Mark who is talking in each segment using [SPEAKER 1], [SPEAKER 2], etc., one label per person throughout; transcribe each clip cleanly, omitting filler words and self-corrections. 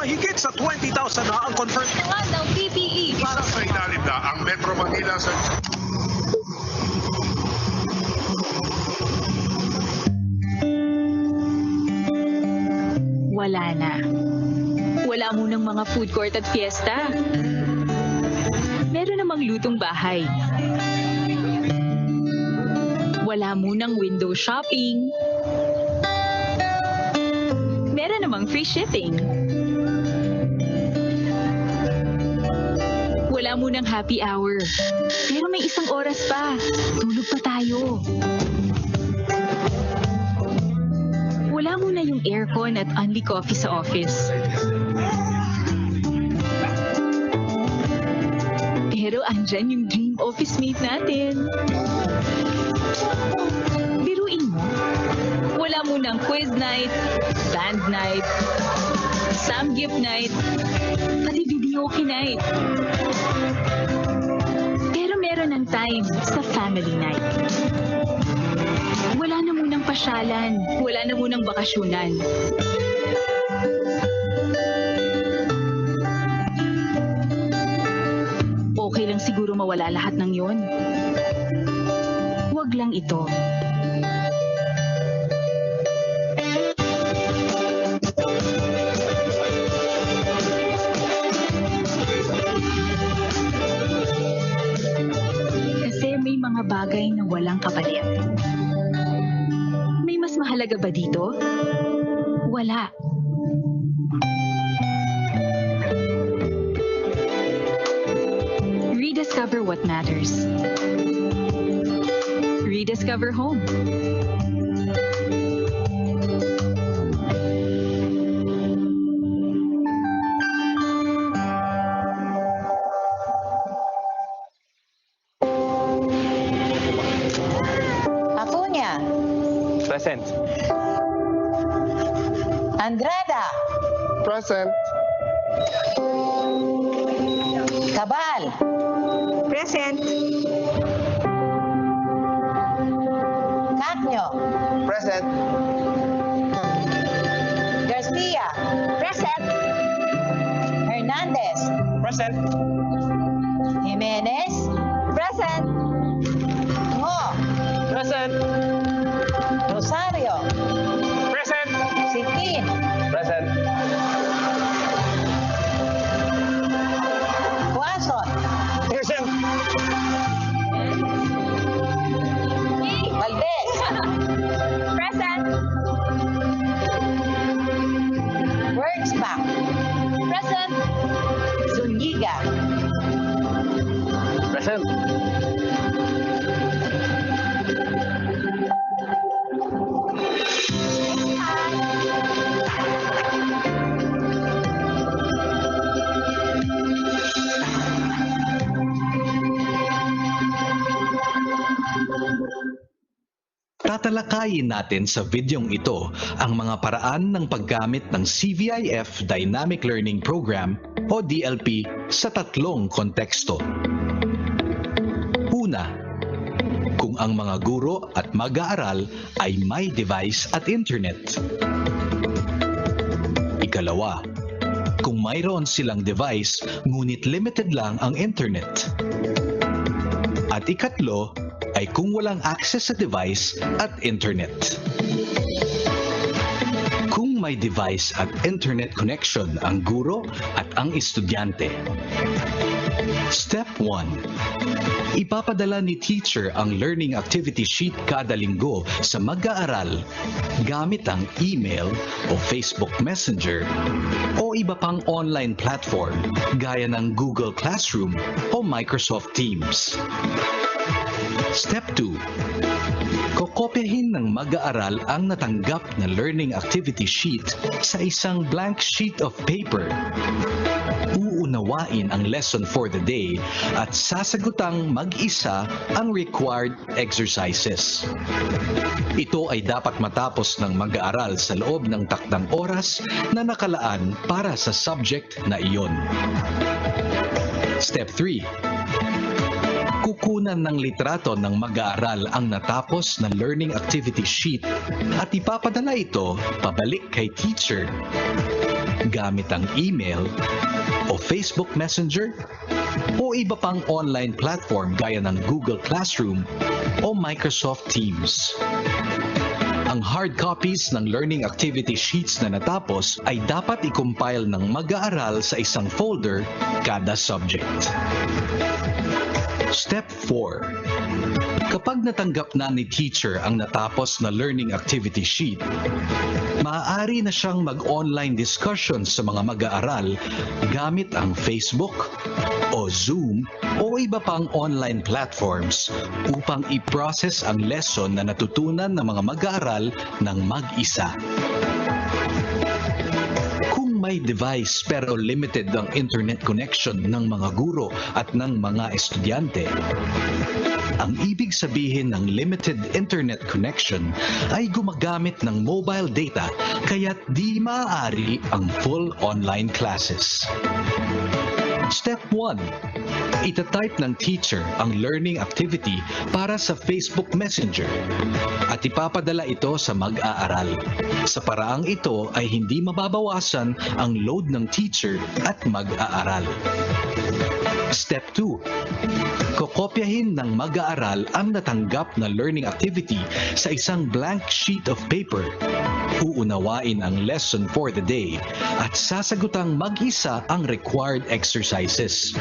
[SPEAKER 1] mahigit sa 20,000 na ang confirmed.
[SPEAKER 2] Kailangan ng PPE para
[SPEAKER 3] Isa sa ilalim na ang Metro Manila sa...
[SPEAKER 2] Wala na. Wala munang mga food court at fiesta. Meron namang lutong bahay. Wala munang window shopping. Meron namang free shipping. Wala munang happy hour. Pero may isang oras pa. Tulog pa tayo. Wala muna yung aircon at only coffee sa office. Pero andyan yung dream office mate natin. Biruin mo, wala munang quiz night, band night, samgyup night, pati videoke night. Pero meron ng time sa family night. Wala na munang pasyalan, wala na munang bakasyunan. Okay lang siguro mawala lahat ng yon. Huwag lang ito. Kasi may mga bagay na walang kapalit. May mas mahalaga ba dito? Wala. Rediscover what matters. Rediscover home.
[SPEAKER 4] Acuña,
[SPEAKER 5] Present.
[SPEAKER 4] Andrada,
[SPEAKER 5] Present.
[SPEAKER 4] Cabal,
[SPEAKER 6] Present.
[SPEAKER 4] Cagno,
[SPEAKER 5] Present.
[SPEAKER 4] Garcia,
[SPEAKER 6] Present.
[SPEAKER 4] Hernandez,
[SPEAKER 5] Present.
[SPEAKER 4] Jimenez,
[SPEAKER 6] Present.
[SPEAKER 4] Ngo,
[SPEAKER 5] Present.
[SPEAKER 4] Rosario,
[SPEAKER 5] Present.
[SPEAKER 4] Sitin,
[SPEAKER 5] Present.
[SPEAKER 4] Quazon,
[SPEAKER 5] Present.
[SPEAKER 4] Valdez,
[SPEAKER 6] Present.
[SPEAKER 4] Wordsback,
[SPEAKER 6] Present.
[SPEAKER 4] Zuniga,
[SPEAKER 5] Present.
[SPEAKER 7] Tatalakayin natin sa videong ito ang mga paraan ng paggamit ng CVIF Dynamic Learning Program o DLP sa tatlong konteksto. Una, kung ang mga guro at mag-aaral ay may device at internet. Ikalawa, kung mayroon silang device ngunit limited lang ang internet. At ikatlo, ay kung walang access sa device at internet. Kung may device at internet connection ang guro at ang estudyante. Step 1. Ipapadala ni teacher ang learning activity sheet kada linggo sa mag-aaral gamit ang email o Facebook Messenger o iba pang online platform gaya ng Google Classroom o Microsoft Teams. Step 2. Kokopyahin ng mag-aaral ang natanggap na learning activity sheet sa isang blank sheet of paper. Uunawain ang lesson for the day at sasagutang mag-isa ang required exercises. Ito ay dapat matapos ng mag-aaral sa loob ng takdang oras na nakalaan para sa subject na iyon. Step 3. Kukunan ng litrato ng mag-aaral ang natapos na learning activity sheet at ipapadala ito pabalik kay teacher. gamit ang email o Facebook Messenger o iba pang online platform gaya ng Google Classroom o Microsoft Teams. Ang hard copies ng learning activity sheets na natapos ay dapat i-compile ng mag-aaral sa isang folder kada subject. Step 4. Kapag natanggap na ni teacher ang natapos na learning activity sheet, maaari na siyang mag-online discussion sa mga mag-aaral gamit ang Facebook o Zoom o iba pang online platforms upang i-process ang lesson na natutunan ng mga mag-aaral ng mag-isa. Kung may device pero limited ang internet connection ng mga guro at ng mga estudyante, ang ibig sabihin ng limited internet connection ay gumagamit ng mobile data kaya't di maaari ang full online classes. Step 1. Itatype ng teacher ang learning activity para sa Facebook Messenger at ipapadala ito sa mag-aaral. Sa paraang ito ay hindi mababawasan ang load ng teacher at mag-aaral. Step 2. Kokopyahin ng mag-aaral ang natanggap na learning activity sa isang blank sheet of paper. Uunawain ang lesson for the day at sasagutang mag-isa ang required exercises.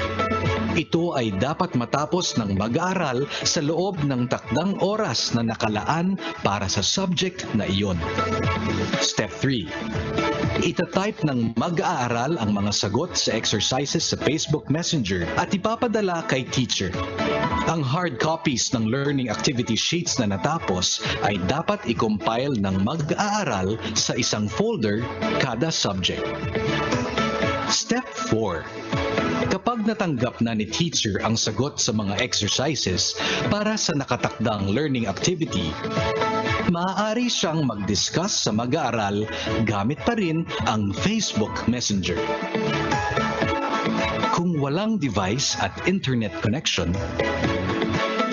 [SPEAKER 7] Ito ay dapat matapos ng mag-aaral sa loob ng takdang oras na nakalaan para sa subject na iyon. Step 3. Itatype ng mag-aaral ang mga sagot sa exercises sa Facebook Messenger at ipapadala kay teacher. Ang hard copies ng learning activity sheets na natapos ay dapat i-compile ng mag-aaral sa isang folder kada subject. Step 4. Kapag natanggap na ni teacher ang sagot sa mga exercises para sa nakatakdang learning activity, maaari siyang mag-discuss sa mag-aaral gamit pa rin ang Facebook Messenger. Kung walang device at internet connection,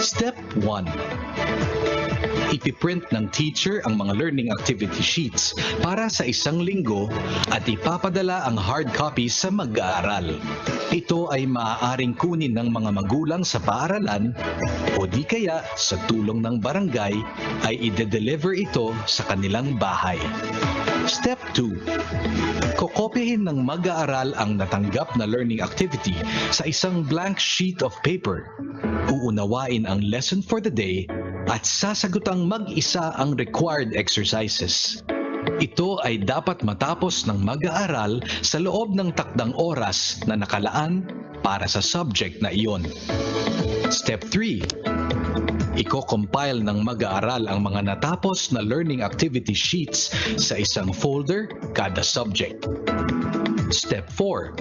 [SPEAKER 7] Step 1. Ipiprint ng teacher ang mga learning activity sheets para sa isang linggo at ipapadala ang hard copy sa mag-aaral. Ito ay maaaring kunin ng mga magulang sa paaralan o di kaya sa tulong ng barangay ay ide-deliver ito sa kanilang bahay. Step 2. Kokopyahin ng mag-aaral ang natanggap na learning activity sa isang blank sheet of paper. Uunawain ang lesson for the day at sasagutang mag-isa ang required exercises. Ito ay dapat matapos ng mag-aaral sa loob ng takdang oras na nakalaan para sa subject na iyon. Step 3. Iko-compile ng mag-aaral ang mga natapos na learning activity sheets sa isang folder kada subject. Step 4.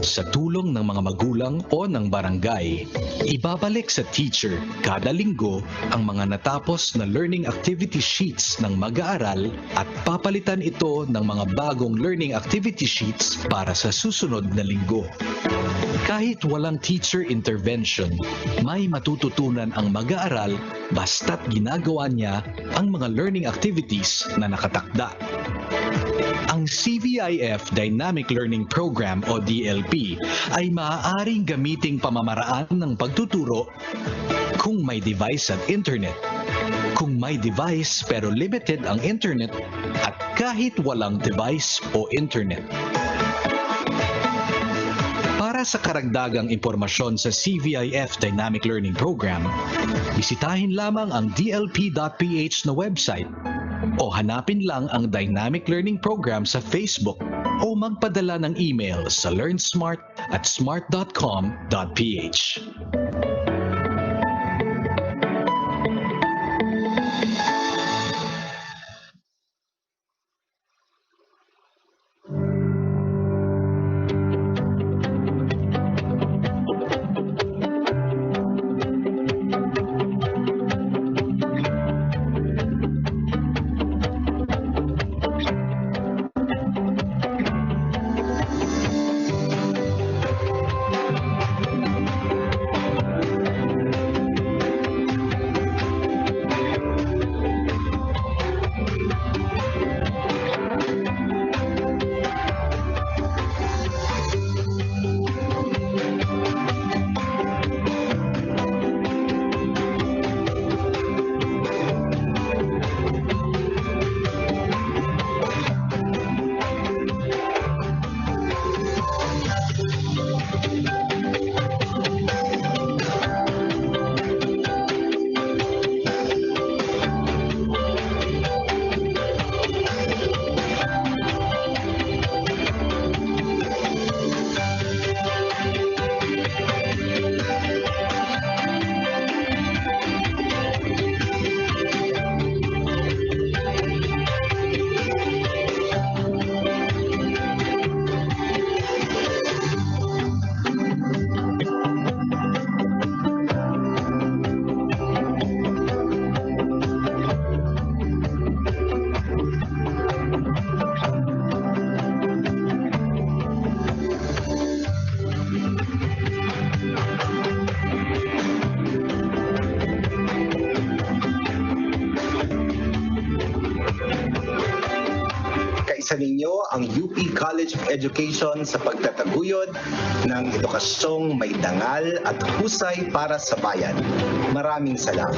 [SPEAKER 7] Sa tulong ng mga magulang o ng barangay, ibabalik sa teacher kada linggo ang mga natapos na learning activity sheets ng mag-aaral at papalitan ito ng mga bagong learning activity sheets para sa susunod na linggo. Kahit walang teacher intervention, may matututunan ang mag-aaral basta't ginagawa niya ang mga learning activities na nakatakda. Ang CVIF Dynamic Learning Program o DLP ay maaaring gamiting pamamaraan ng pagtuturo kung may device at internet, kung may device pero limited ang internet, at kahit walang device o internet. Para sa karagdagang impormasyon sa CVIF Dynamic Learning Program, bisitahin lamang ang dlp.ph na website o hanapin lang ang Dynamic Learning Program sa Facebook o magpadala ng email sa learnsmart@smart.com.ph.
[SPEAKER 8] Isa ninyo ang UP College of Education sa pagtataguyod ng edukasyong may dangal at husay para sa bayan. Maraming salamat.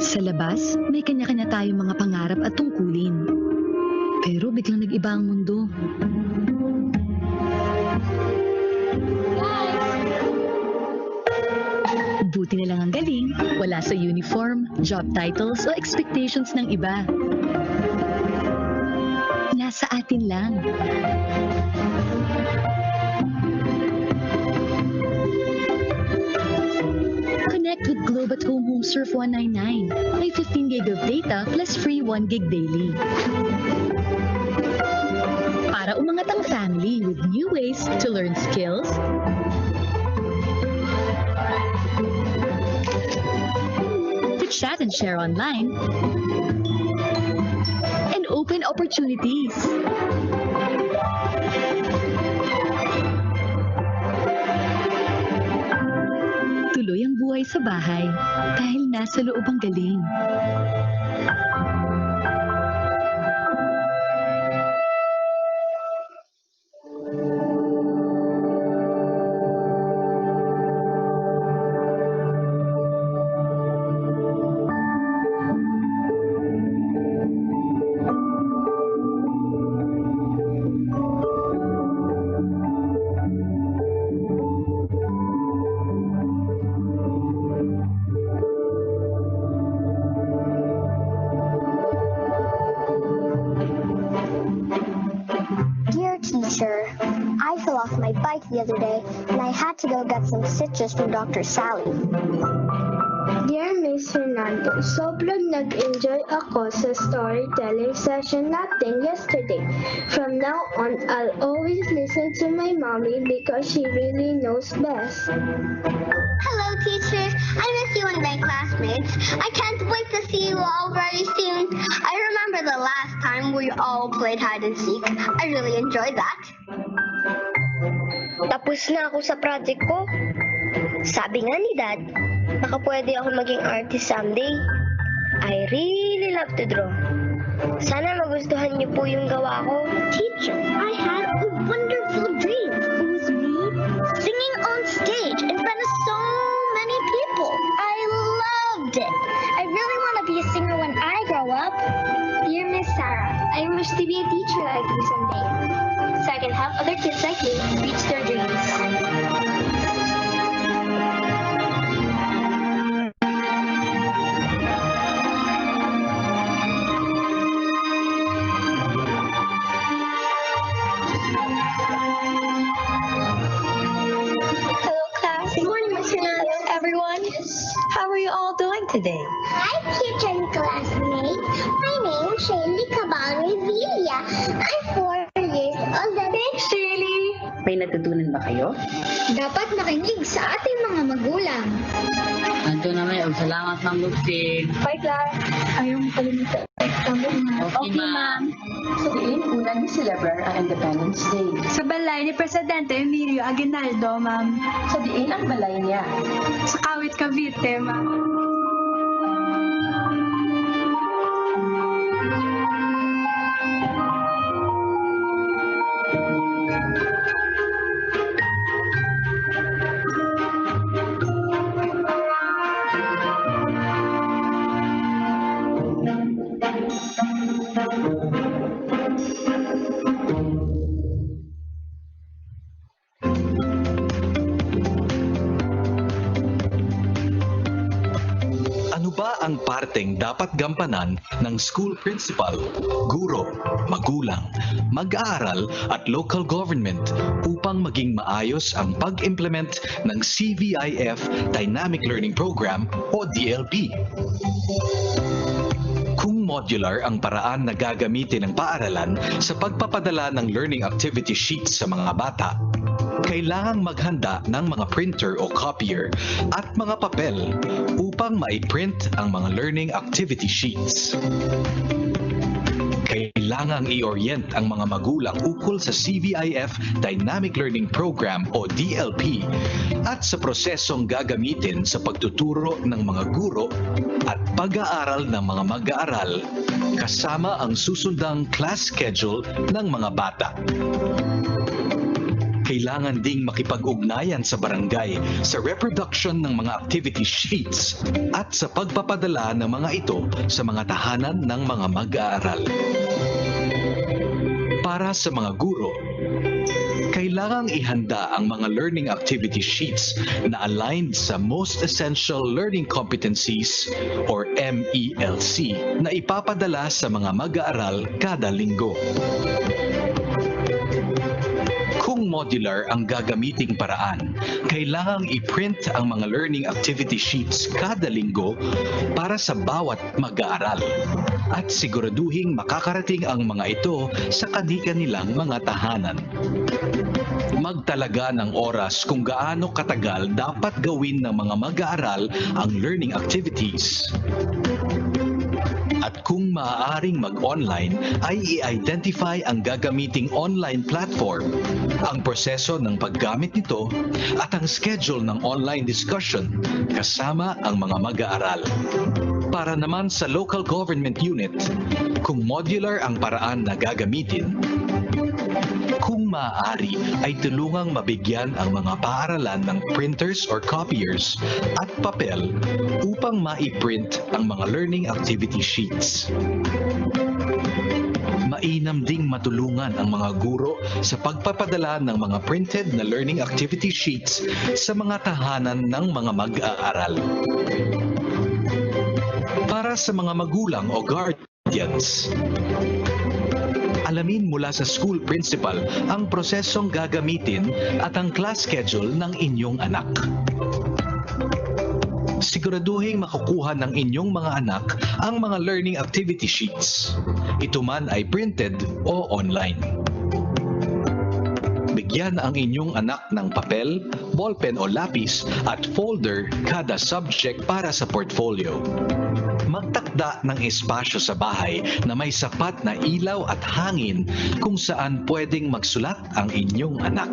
[SPEAKER 2] Sa labas, may kanya-kanya tayong mga pangarap at tungkulin. Pero biglang nag-iba ang mundo. Buti na lang ang galing, wala sa uniform, job titles o expectations ng iba. Nasa atin lang. Connect with Globe at Home Home Surf 199. May 15 gig of data plus free 1 gig daily. Para umangat ang family with new ways to learn skills, to chat and share online, and open opportunities. Tuloy ang buhay sa bahay dahil nasa loob ang galing.
[SPEAKER 9] Teacher, I fell off my bike the other day and I had to go get some stitches from Dr. Sally.
[SPEAKER 10] Dear Miss Fernando, sobrang nag-enjoy ako sa storytelling session natin yesterday. From now on, I'll always listen to my mommy because she really knows best.
[SPEAKER 9] Hello, teachers. I miss you and my classmates. I can't wait to see you all very soon. I remember the last time we all played hide and seek. I really enjoyed that.
[SPEAKER 11] Tapos na ako sa project ko. Sabi nga ni Dad, baka pwede ako maging artist someday. I really love to draw. Sana magustuhan niyo po yung gawa ko.
[SPEAKER 9] Teacher, I had a wonderful dream. It was me singing on stage in front of so many people. I loved it. I really want to be a singer when I grow up.
[SPEAKER 10] Dear Miss Sarah, I wish to be a teacher like you someday, so I can help other kids like me reach their dreams.
[SPEAKER 11] Today.
[SPEAKER 9] Hi, teacher and classmates. My name is Shaylee Cabal Revilla. I'm 4 years old.
[SPEAKER 11] Thanks, Shaylee! May natutunan ba kayo?
[SPEAKER 10] Dapat makinig sa ating mga magulang.
[SPEAKER 12] Ito na may salamat ng lupig.
[SPEAKER 10] Bye, Clark. Ayaw mo kalimutan.
[SPEAKER 12] Okay, ma'am.
[SPEAKER 13] Sa diin, unang ni-celebrate ang Independence Day.
[SPEAKER 10] Sa balay ni Presidente Emilio Aguinaldo, ma'am.
[SPEAKER 13] Sa diin ang balay niya.
[SPEAKER 10] Sa Kawit, Cavite, ma'am.
[SPEAKER 7] Ano ba ang parteng dapat gampanan ng school principal, guro, magulang, mag-aaral at local government upang maging maayos ang pag-implement ng CVIF Dynamic Learning Program o DLP? Kung modular ang paraan na gagamitin ng paaralan sa pagpapadala ng learning activity sheets sa mga bata, kailangang maghanda ng mga printer o copier at mga papel upang maiprint ang mga learning activity sheets. Kailangang i-orient ang mga magulang ukol sa CVIF Dynamic Learning Program o DLP at sa prosesong gagamitin sa pagtuturo ng mga guro at pag-aaral ng mga mag-aaral kasama ang susundang class schedule ng mga bata. Kailangan ding makipag-ugnayan sa barangay sa reproduction ng mga activity sheets at sa pagpapadala ng mga ito sa mga tahanan ng mga mag-aaral. Para sa mga guro, kailangang ihanda ang mga learning activity sheets na aligned sa Most Essential Learning Competencies or MELC na ipapadala sa mga mag-aaral kada linggo. Kung modular ang gagamiting paraan, kailangang i-print ang mga learning activity sheets kada linggo para sa bawat mag-aaral at siguraduhing makakarating ang mga ito sa kani-kanilang mga tahanan. Magtalaga ng oras kung gaano katagal dapat gawin ng mga mag-aaral ang learning activities. At kung maaaring mag-online, ay i-identify ang gagamiting online platform, ang proseso ng paggamit nito, at ang schedule ng online discussion kasama ang mga mag-aaral. Para naman sa local government unit, kung modular ang paraan na gagamitin, kung maaari ay tulungang mabigyan ang mga paaralan ng printers or copiers at papel upang maiprint ang mga learning activity sheets. Mainam ding matulungan ang mga guro sa pagpapadala ng mga printed na learning activity sheets sa mga tahanan ng mga mag-aaral. Para sa mga magulang o guardians, alamin mula sa school principal ang prosesong gagamitin at ang class schedule ng inyong anak. Siguraduhin makukuha ng inyong mga anak ang mga learning activity sheets. Ito man ay printed o online. Bigyan ang inyong anak ng papel, ballpen o lapis at folder kada subject para sa portfolio. Magtakda ng espasyo sa bahay na may sapat na ilaw at hangin kung saan pwedeng magsulat ang inyong anak.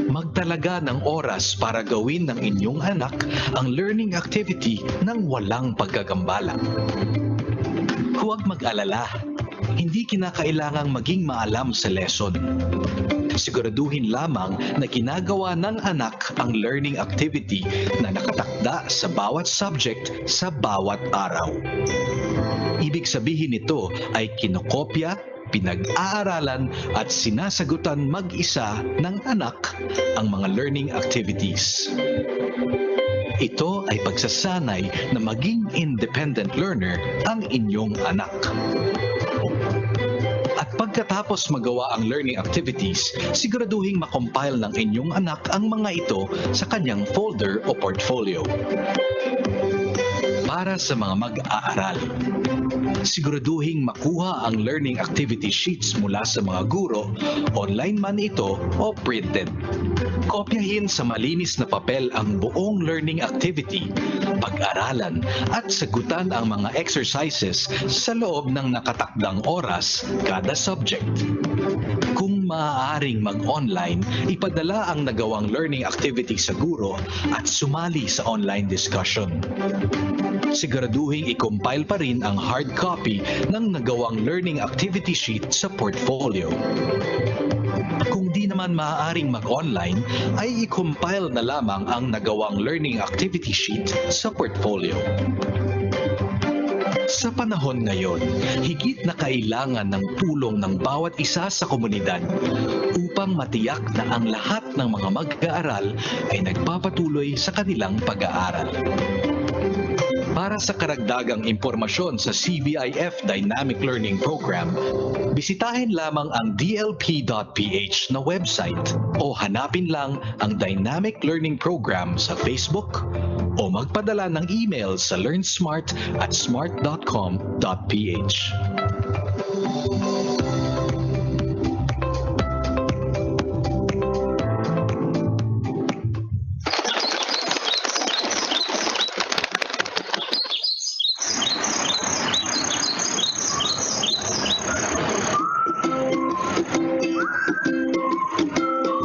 [SPEAKER 7] Magtalaga ng oras para gawin ng inyong anak ang learning activity ng walang pagkagambala. Huwag mag-alala, hindi kinakailangang maging maalam sa lesson. Siguraduhin lamang na ginagawa ng anak ang learning activity na nakatakda sa bawat subject sa bawat araw. Ibig sabihin nito ay kinokopya, pinag-aaralan at sinasagutan mag-isa ng anak ang mga learning activities. Ito ay pagsasanay na maging independent learner ang inyong anak. At pagkatapos magawa ang learning activities, siguraduhin makompile ng inyong anak ang mga ito sa kanyang folder o portfolio. Para sa mga mag-aaral, siguraduhin makuha ang learning activity sheets mula sa mga guro, online man ito o printed. Kopyahin sa malinis na papel ang buong learning activity, pag-aralan at sagutan ang mga exercises sa loob ng nakatakdang oras kada subject. Kung maaaring mag-online, ipadala ang nagawang learning activity sa guro at sumali sa online discussion. Siguraduhin i-compile pa rin ang hard copy ng nagawang learning activity sheet sa portfolio. Kung di naman maaaring mag-online, ay i-compile na lamang ang nagawang learning activity sheet sa portfolio. Sa panahon ngayon, higit na kailangan ng tulong ng bawat isa sa komunidad upang matiyak na ang lahat ng mga mag-aaral ay nagpapatuloy sa kanilang pag-aaral. Para sa karagdagang impormasyon sa CBIF Dynamic Learning Program, bisitahin lamang ang dlp.ph na website o hanapin lang ang Dynamic Learning Program sa Facebook o magpadala ng email sa learnsmart@smart.com.ph.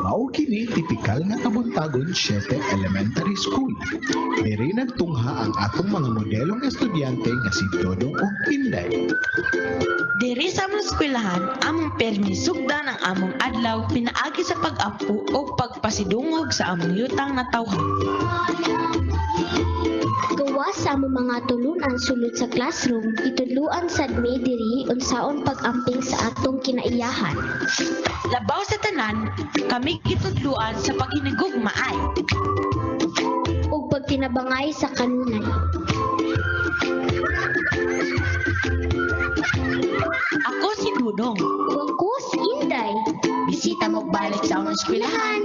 [SPEAKER 14] Mao kini tipikal nga kabuntagon 7 Elementary School. Diri nagtungha ang atong mga modelong estudyante nga si Dodong ug Inday.
[SPEAKER 15] Diri sa among eskwelahan, among permi sugdan ang among adlaw pinaagi sa pag-ampo o pagpasidungog sa among yutang na tawhan.
[SPEAKER 10] Gawa sa among mga tulunan sulod sa classroom, itudluan sad mi diri unsaon pag-amping sa atong kinaiyahan.
[SPEAKER 15] Labaw sa tanan, kami gitudluan sa paghinigugmaay
[SPEAKER 10] Ug pagtinabangay sa kanunay.
[SPEAKER 15] Ako si Dudong.
[SPEAKER 10] Ug ako si Inday.
[SPEAKER 15] Bisita mo balik sa among eskwelahan.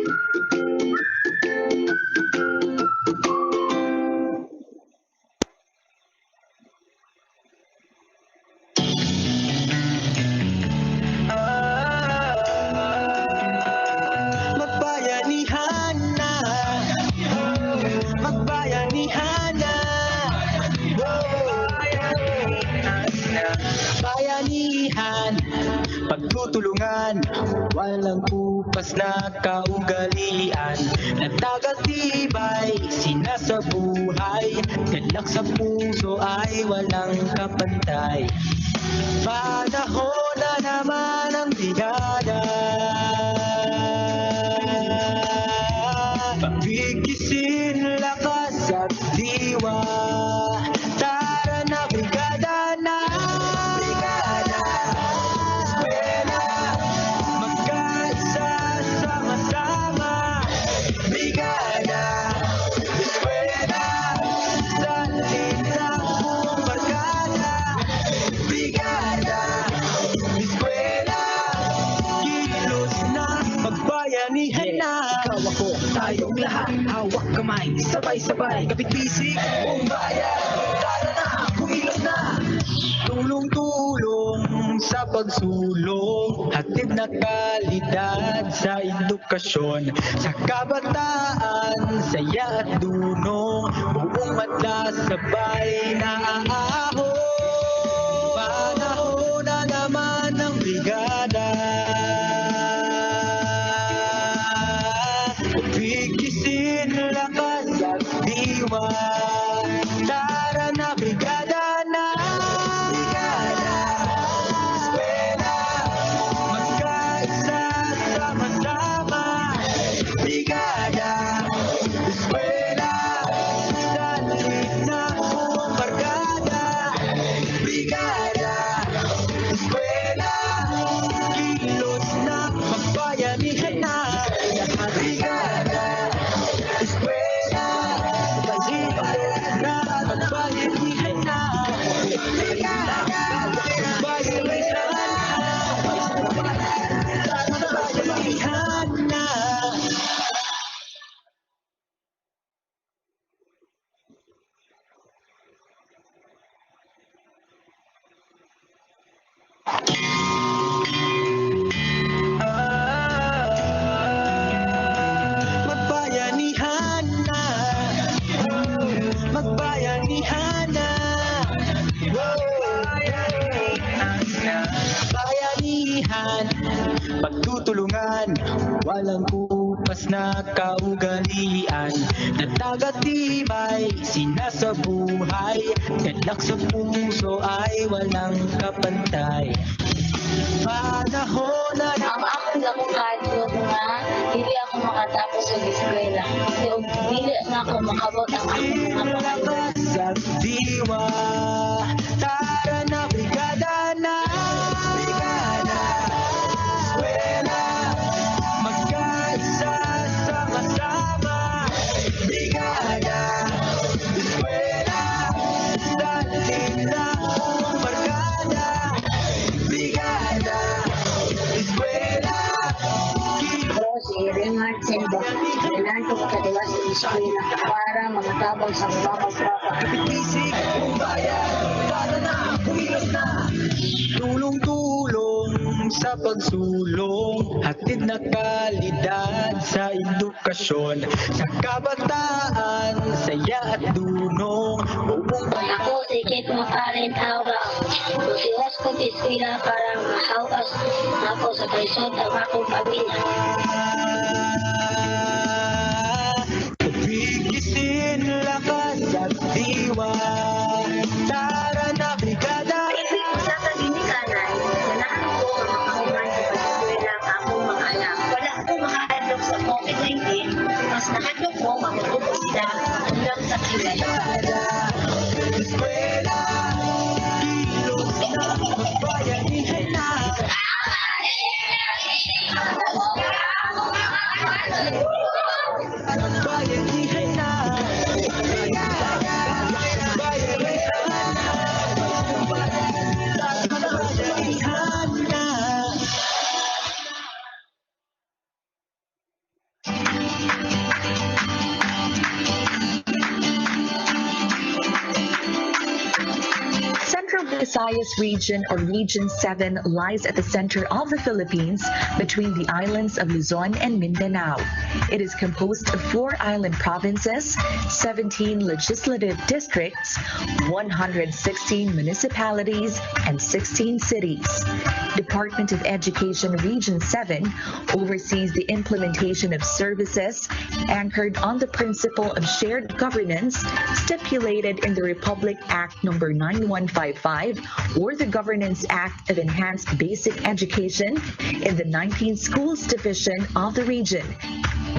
[SPEAKER 16] Magbayanihan na, magbayanihan na, bayanihan, pagtutulungan, walang kupas na kaugalian, nagtagatibay, sinasabuhay, galak sa puso ay walang kapantay. Panahon na naman ang bigada, pabigisin lakas at diwa. Tara na brigada na, brigada, eskwela, magkaisa sama-sama. Brigada, eskwela, salita buong barkada. Brigada, eskwela, kilos na, magbayanihan na. Ikaw ako, tayong lahat, hawak kamay, sabay-sabay, kapit-bisig, buong bayan. Tara na, kumilos na. Tulong-tulong sa pagsulong, hatid na kalidad sa edukasyon. Sa kabataan, saya at dunong, buong madla sabay na aahon. Panahon na naman ng brigada, bigisin lakas at diwa. Tara na brigada na, brigada, eskwela, magkaisa sama-sama. Brigada, eskwela, salit na buong barkada. Brigada, eskwela, kilos na, magbayanihan na. Brigada, eskwela, bayanihan na, magbayanihan na. Brigada, bayanihan na, magbayanihan na. Magbayanihan na, magbayanihan na, bayanihan, pagtutulungan, walang kupas na kaugalian, nagtagatibay, sinasabuhay, galak sa puso ay walang kapantay. Panahon na
[SPEAKER 17] Ang akong akong kadlok nga dili ako makatapos sa eskwela. Dili na ako makabot ang akong mga pangarap.
[SPEAKER 16] sa diwa.
[SPEAKER 17] ako sa mama-mama.
[SPEAKER 16] Kapit-bisig, buong bayan, tara na, kumilos na. Tulong-tulong sa pagsulong, hatid na kalidad sa edukasyon, sa kabataan, saya at dunong.
[SPEAKER 17] Ako sikit makalintawa. Busiwas ko tisila para mahawas ako sa kaisod ang akong pamilya.
[SPEAKER 16] Bigisin lakas at diwa, tara na brigada.
[SPEAKER 17] Sa kaginikanan, ganahan ko ang makahuman sa pag-eskwela ang akong mga anak. Wala ko makahadlok sa COVID-19, mas nahadlok ko mamatubos sila hanggang sa kilay.
[SPEAKER 16] Eskwela, kilos na, magbayanihan na. Magbayanihan na. Magbayanihan na.
[SPEAKER 18] Central Visayas region, or Region 7, lies at the center of the Philippines between the islands of Luzon and Mindanao. It is composed of 4 island provinces, 17 legislative districts, 116 municipalities, and 16 cities. Department of Education Region 7 oversees the implementation of services anchored on the principle of shared governance stipulated in the Republic Act No. 9155, or the Governance Act of Enhanced Basic Education, in the 19 schools division of the region.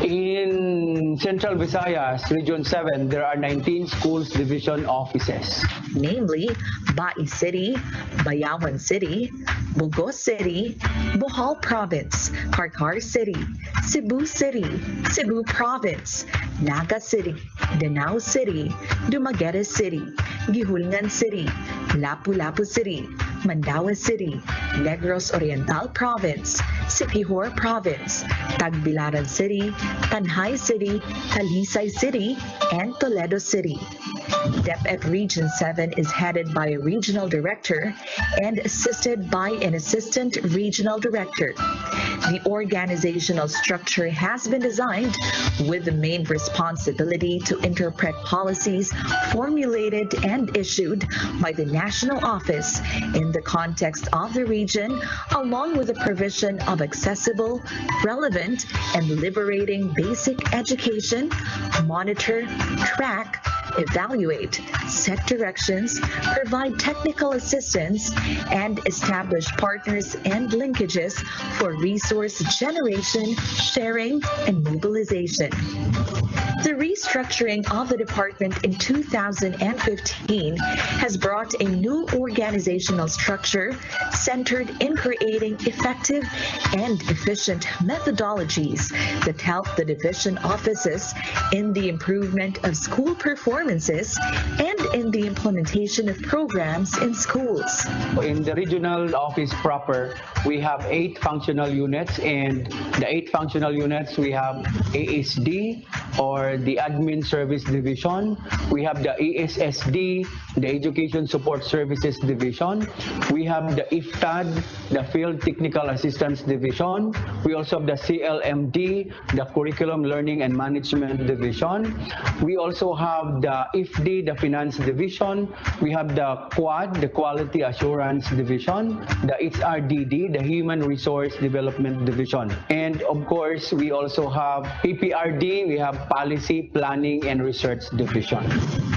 [SPEAKER 19] In Central Visayas, Region 7, there are 19 schools division offices.
[SPEAKER 18] Namely, Bai City, Bayawan City, Bugos City, Bohol Province, Karkar City, Cebu City, Cebu Province, Naga City, Danao City, Dumaguete City, Gihulngan City, Lapu-Lapu City, Mandaue City, Negros Oriental Province, Siquijor Province, Tagbilaran City, Tanhay City, Talisay City, and Toledo City. DepEd Region 7 is headed by a regional director and assisted by an assistant regional director. The organizational structure has been designed with the main responsibility to interpret policies formulated and issued by the national office in the context of the region, along with the provision of accessible, relevant, and liberating basic education, monitor, track, evaluate, set directions, provide technical assistance, and establish partners and linkages for resource generation, sharing, and mobilization. The restructuring of the department in 2015 has brought a new organizational structure centered in creating effective and efficient methodologies that help the division offices in the improvement of school performances and in the implementation of programs in schools.
[SPEAKER 19] In the regional office proper, we have 8 functional units, and the 8 functional units, we have ASD, or the Admin Service Division. We have the ESSD, the Education Support Services Division. We have the IFTAD, the Field Technical Assistance Division. We also have the CLMD, the Curriculum Learning and Management Division. We also have the IFD, the Finance Division. We have the QUAD, the Quality Assurance Division. The HRDD, the Human Resource Development Division. And of course, we also have PPRD, we have Policy, Planning, and Research Division.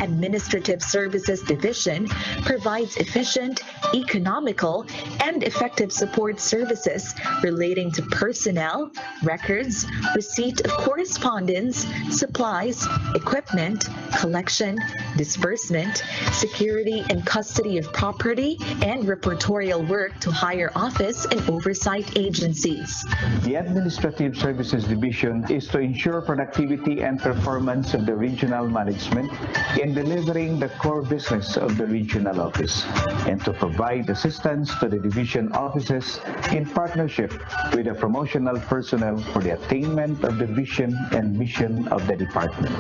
[SPEAKER 18] Administrative Services Division provides efficient, economical, and effective support services relating to personnel, records, receipt of correspondence, supplies, equipment, collection, disbursement, security and custody of property, and reportorial work to higher office and oversight agencies.
[SPEAKER 20] The Administrative Services Division is to ensure productivity and performance of the regional management in delivering the core business interests of the regional office and to provide assistance to the division offices in partnership with the promotional personnel for the attainment of the vision and mission of the department.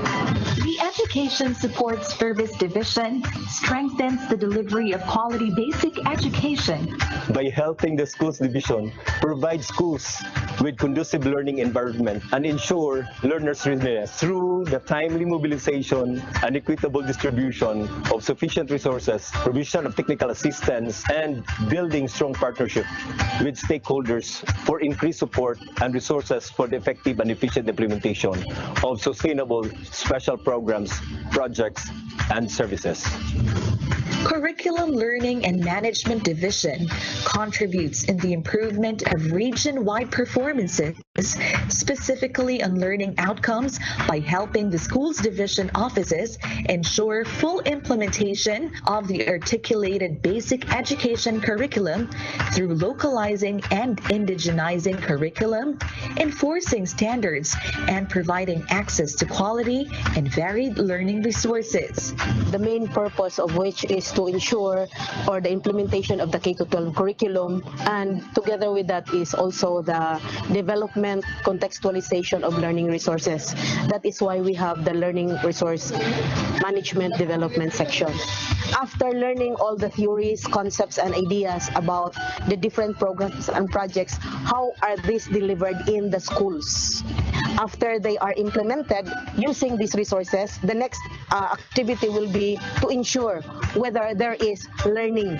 [SPEAKER 18] The Education Support Service Division strengthens the delivery of quality basic education
[SPEAKER 5] by helping the schools division provide schools with conducive learning environment and ensure learners' readiness through the timely mobilization and equitable distribution of sufficient resources, provision of technical assistance, and building strong partnership with stakeholders for increased support and resources for the effective and efficient implementation of sustainable special programs, projects, and services.
[SPEAKER 18] Curriculum Learning and Management Division contributes in the improvement of region-wide performances, specifically on learning outcomes by helping the schools division offices ensure full implementation of the articulated basic education curriculum through localizing and indigenizing curriculum, enforcing standards, and providing access to quality and varied learning resources.
[SPEAKER 21] The main purpose of which is to ensure or the implementation of the K-12 curriculum, and together with that is also the development, contextualization of learning resources. That is why we have the Learning Resource Management Development section. After learning all the theories, concepts, and ideas about the different programs and projects, how are these delivered in the schools? After they are implemented using these resources, the next activity will be to ensure whether there is learning.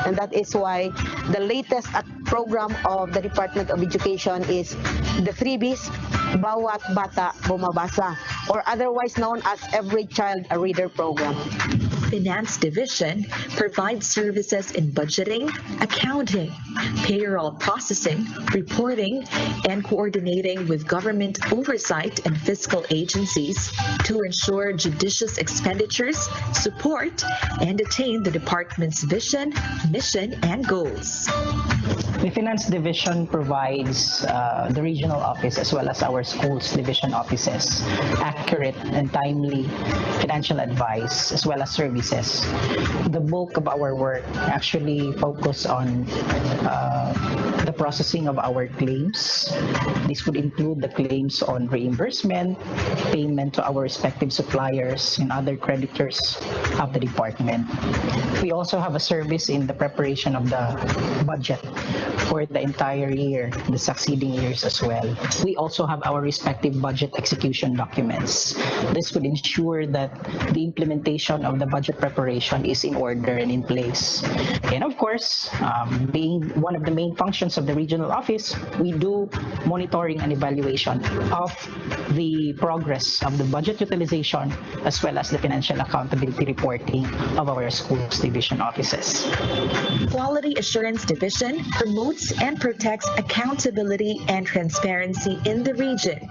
[SPEAKER 21] And that is why the latest program of the Department of Education is the freebies, Bawat Bata Bumabasa, or otherwise known as Every Child a Reader program.
[SPEAKER 18] Finance Division provides services in budgeting, accounting, payroll processing, reporting, and coordinating with government oversight and fiscal agencies to ensure judicious expenditures, support, and attain the department's vision, mission, and goals.
[SPEAKER 22] The Finance Division provides the regional office as well as our schools division offices accurate and timely financial advice as well as services. The bulk of our work actually focus on the processing of our claims. This would include the claims on reimbursement, payment to our respective suppliers and other creditors of the department. We also have a service in the preparation of the budget for the entire year, the succeeding years as well. We also have our respective budget execution documents. This would ensure that the implementation of the budget preparation is in order and in place. And of course, being one of the main functions of the regional office, we do monitoring and evaluation of the progress of the budget utilization as well as the financial accountability reporting of our schools division offices.
[SPEAKER 18] Quality Assurance Division promotes and protects accountability and transparency in the region,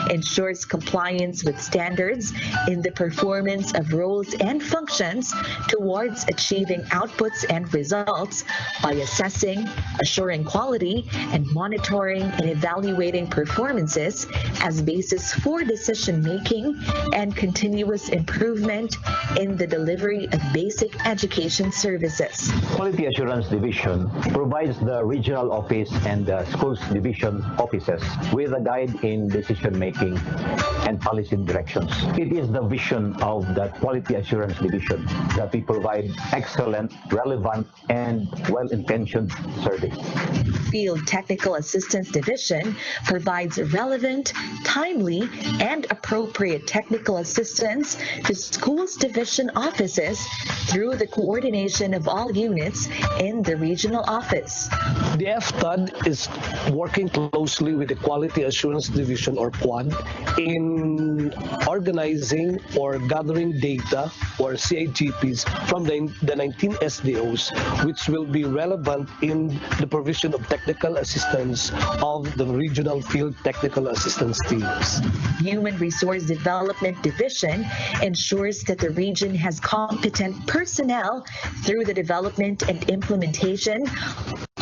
[SPEAKER 18] ensures compliance with standards in the performance of roles and functions towards achieving outputs and results by assessing, assuring quality, and monitoring and evaluating performances as basis for decision-making and continuous improvement in the delivery of basic education services.
[SPEAKER 23] Quality Assurance Division provides the regional office and the schools division offices with a guide in decision-making and policy directions. It is the vision of the Quality Assurance Division that we provide excellent, relevant, and well-intentioned service.
[SPEAKER 18] Field Technical Assistance Division provides relevant, timely, and appropriate technical assistance to schools division offices through the coordination of all units in the regional office.
[SPEAKER 24] The FTAD is working closely with the Quality Assurance Division, or QUAD, in organizing or gathering data, or CIGPs, from the 19 SDOs, which will be relevant in the provision of technical assistance of the regional field technical assistance teams.
[SPEAKER 18] Human Resource Development Division ensures that the region has competent personnel through the development and implementation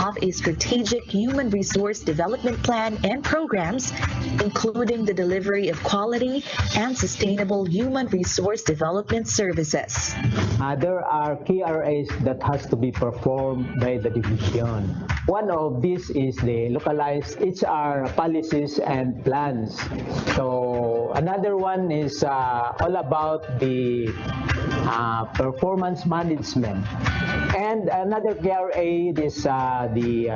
[SPEAKER 18] of a strategic human resource development plan and programs, including the delivery of quality and sustainable human resource development services.
[SPEAKER 1] There are key RAs that has to be performed by the division. One of these is the localized HR policies and plans. So another one is all about the performance management. And another KRA is the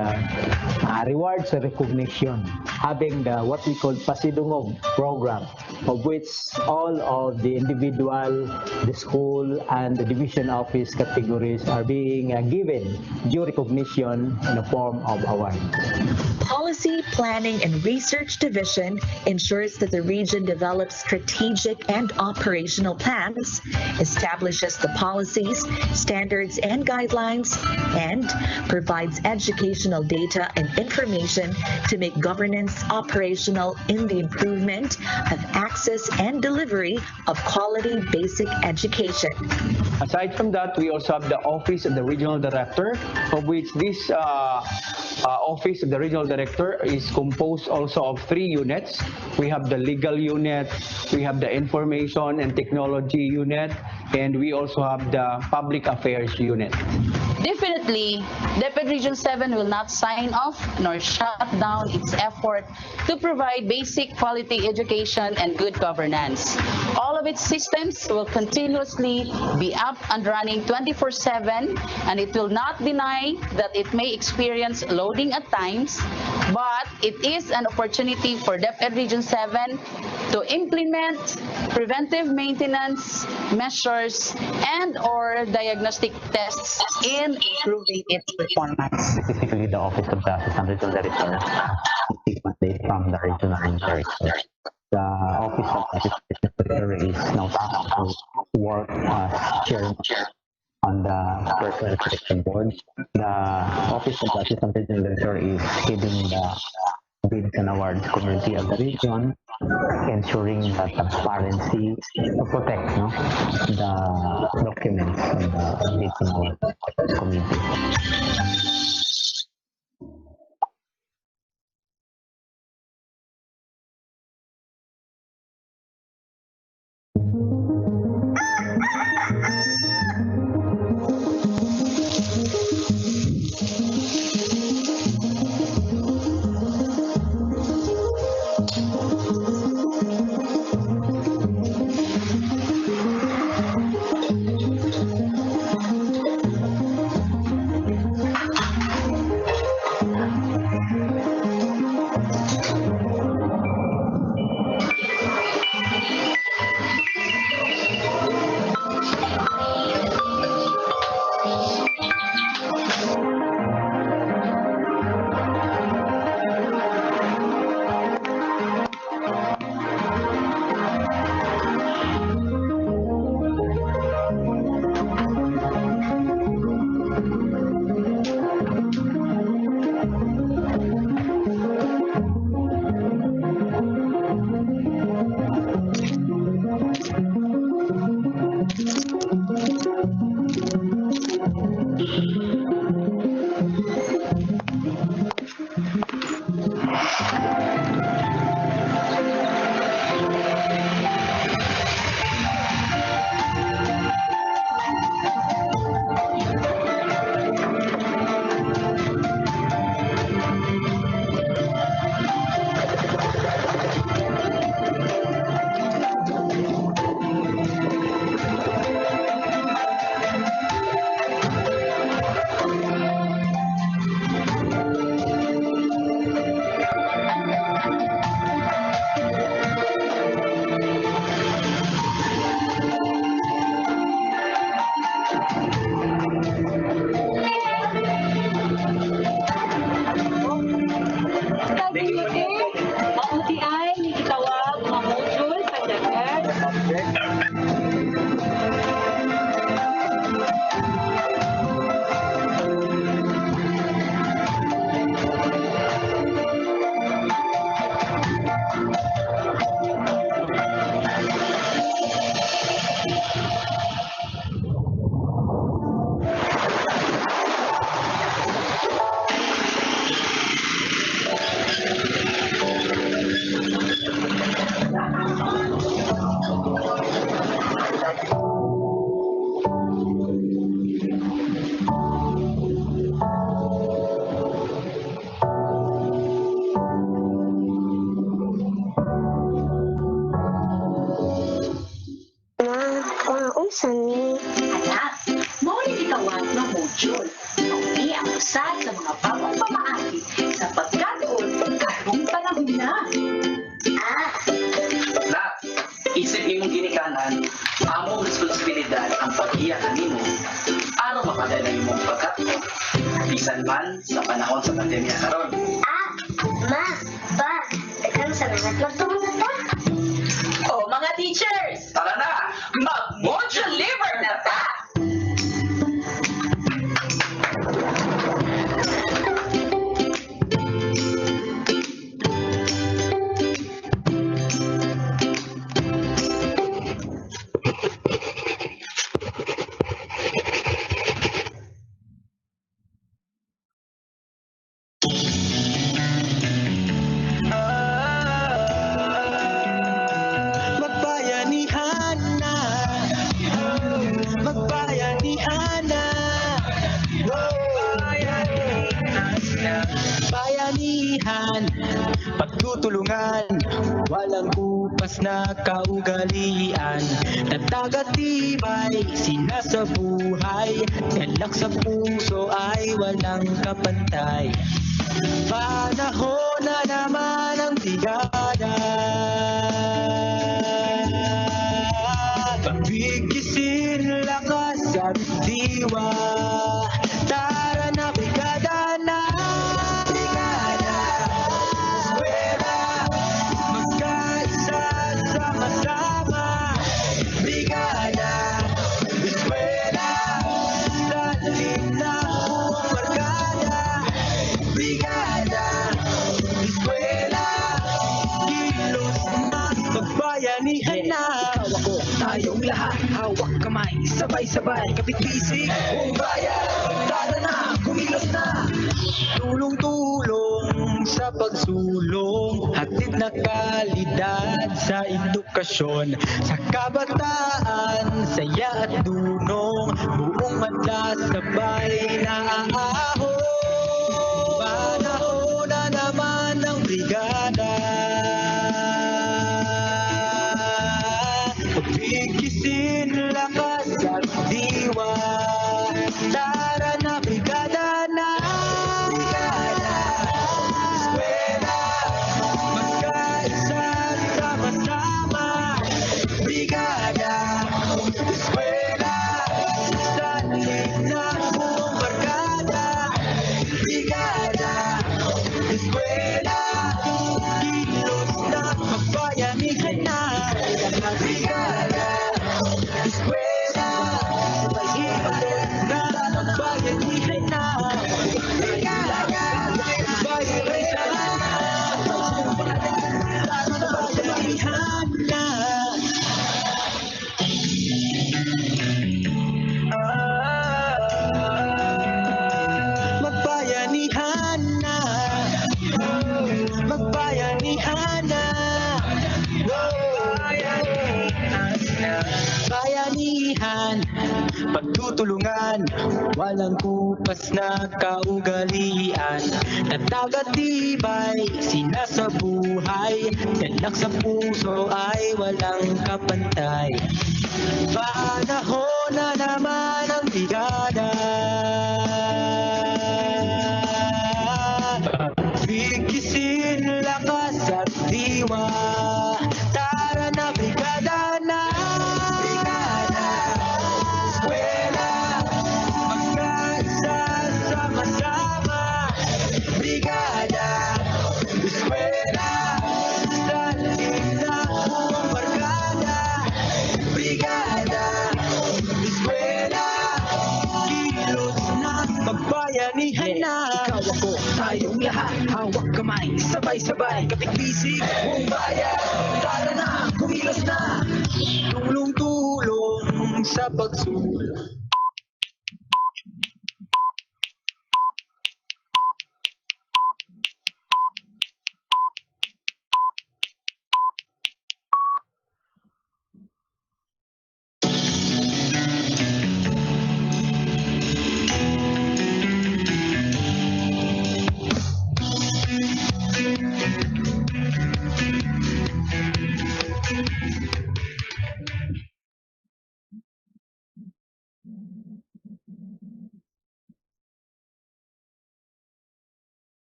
[SPEAKER 1] rewards and recognition, having the what we call Pasidungog program, of which all of the individual, the school, and the division office categories are being given due recognition in the form of awards.
[SPEAKER 18] Policy, Planning, and Research Division ensures that the region develops strategic and operational plans, establishes the policies, standards, and guidelines, and provides educational data and information to make governance operational in the improvement of access and delivery of quality basic education.
[SPEAKER 19] Aside from that, we also have the Office of the Regional Director, of which this Office of the Regional Director is composed also of 3 units. We have the Legal Unit, we have the Information and Technology Unit, and we also have the Public Affairs Unit.
[SPEAKER 3] Definitely, DepEd Region 7 will not sign off nor shut down its effort to provide basic quality education and good governance. All of its systems will continuously be up and running 24/7, and it will not deny that it may experience loading at times, but it is an opportunity for DepEd Region 7 to implement preventive maintenance measures and/or diagnostic tests in improving its performance.
[SPEAKER 23] Specifically, the Office of the Assistant Regional Director received mandate from the regional director. The Office of the Assistant Regional Director is now tasked to work as chairman on the Personnel Protection Board. The Office of the Assistant Regional Director is heading the bids and awards community of the region, ensuring the transparency to protect the documents of the bids and awards community.
[SPEAKER 17] Mauni ang usa sa mga bagong pamaagi sa pagkatuon karong panahon na.
[SPEAKER 2] Na, isip nimong ginikanan, among responsibilidad ang pag-iya kanimo aron mapadala imong pagkatuon. Bisan man sa panahon sa pandemya karon.
[SPEAKER 17] Ma, pa, daghang salamat magtuon na ta.
[SPEAKER 2] Oh, mga teachers, tara na, mag-module liver na ta!
[SPEAKER 4] Magbayanihan na, magbayanihan na, bayanihan, pagtutulungan, walang kupas na kaugalian, natagatibay, sinasabuhay, galak sa puso ay walang kapantay. Panahon na naman ang brigada, pagbigkisin lakas at diwa. Tara na brigada na, brigada, eskwela, magkaisa sama-sama. Brigada, eskwela, lalim na buong barkada. Brigada, eskwela, kilos na, magbayanihan na. Ako, tayong lahat, hawak kamay, sabay-sabay, kapit-bisig. Buong bayan, tara na, kumilos na. Tulong-tulong sa pagsulong, hatid na kalidad sa edukasyon. Sa kabataan, saya at dunong, buong madla sabay na ahon. Panahon na naman ng brigada, pagbigisin lakas at diwa. Tara na brigada na, brigada, eskwela, magkaisa sama-sama. Brigada, eskwela, salim na buong barkada. Brigada, eskwela, kilos na, magbayanihan na. Brigada, eskwela, kilos na, magbayanihan na. Brigada, magbayanihan na. Magbayanihan na. Magbayanihan na, magbayanihan na, bayanihan, pagtutulungan, walang kupas na kaugalian, natagatibay, sinasabuhay, galak sa puso ay walang kapantay. Panahon na naman ang brigada, bigisin lakas at diwa. Tara na brigada na, brigada, eskwela, magkaisa sama-sama. Brigada, eskwela, salim na buong barkada. Brigada, eskwela, kilos na, magbayanihan na. Ikaw ako, tayong lahat, hawak kamay, sabay-sabay, kapit-bisig. Buong bayan, tara na, kumilos na. Tulong-tulong sa pagsulong.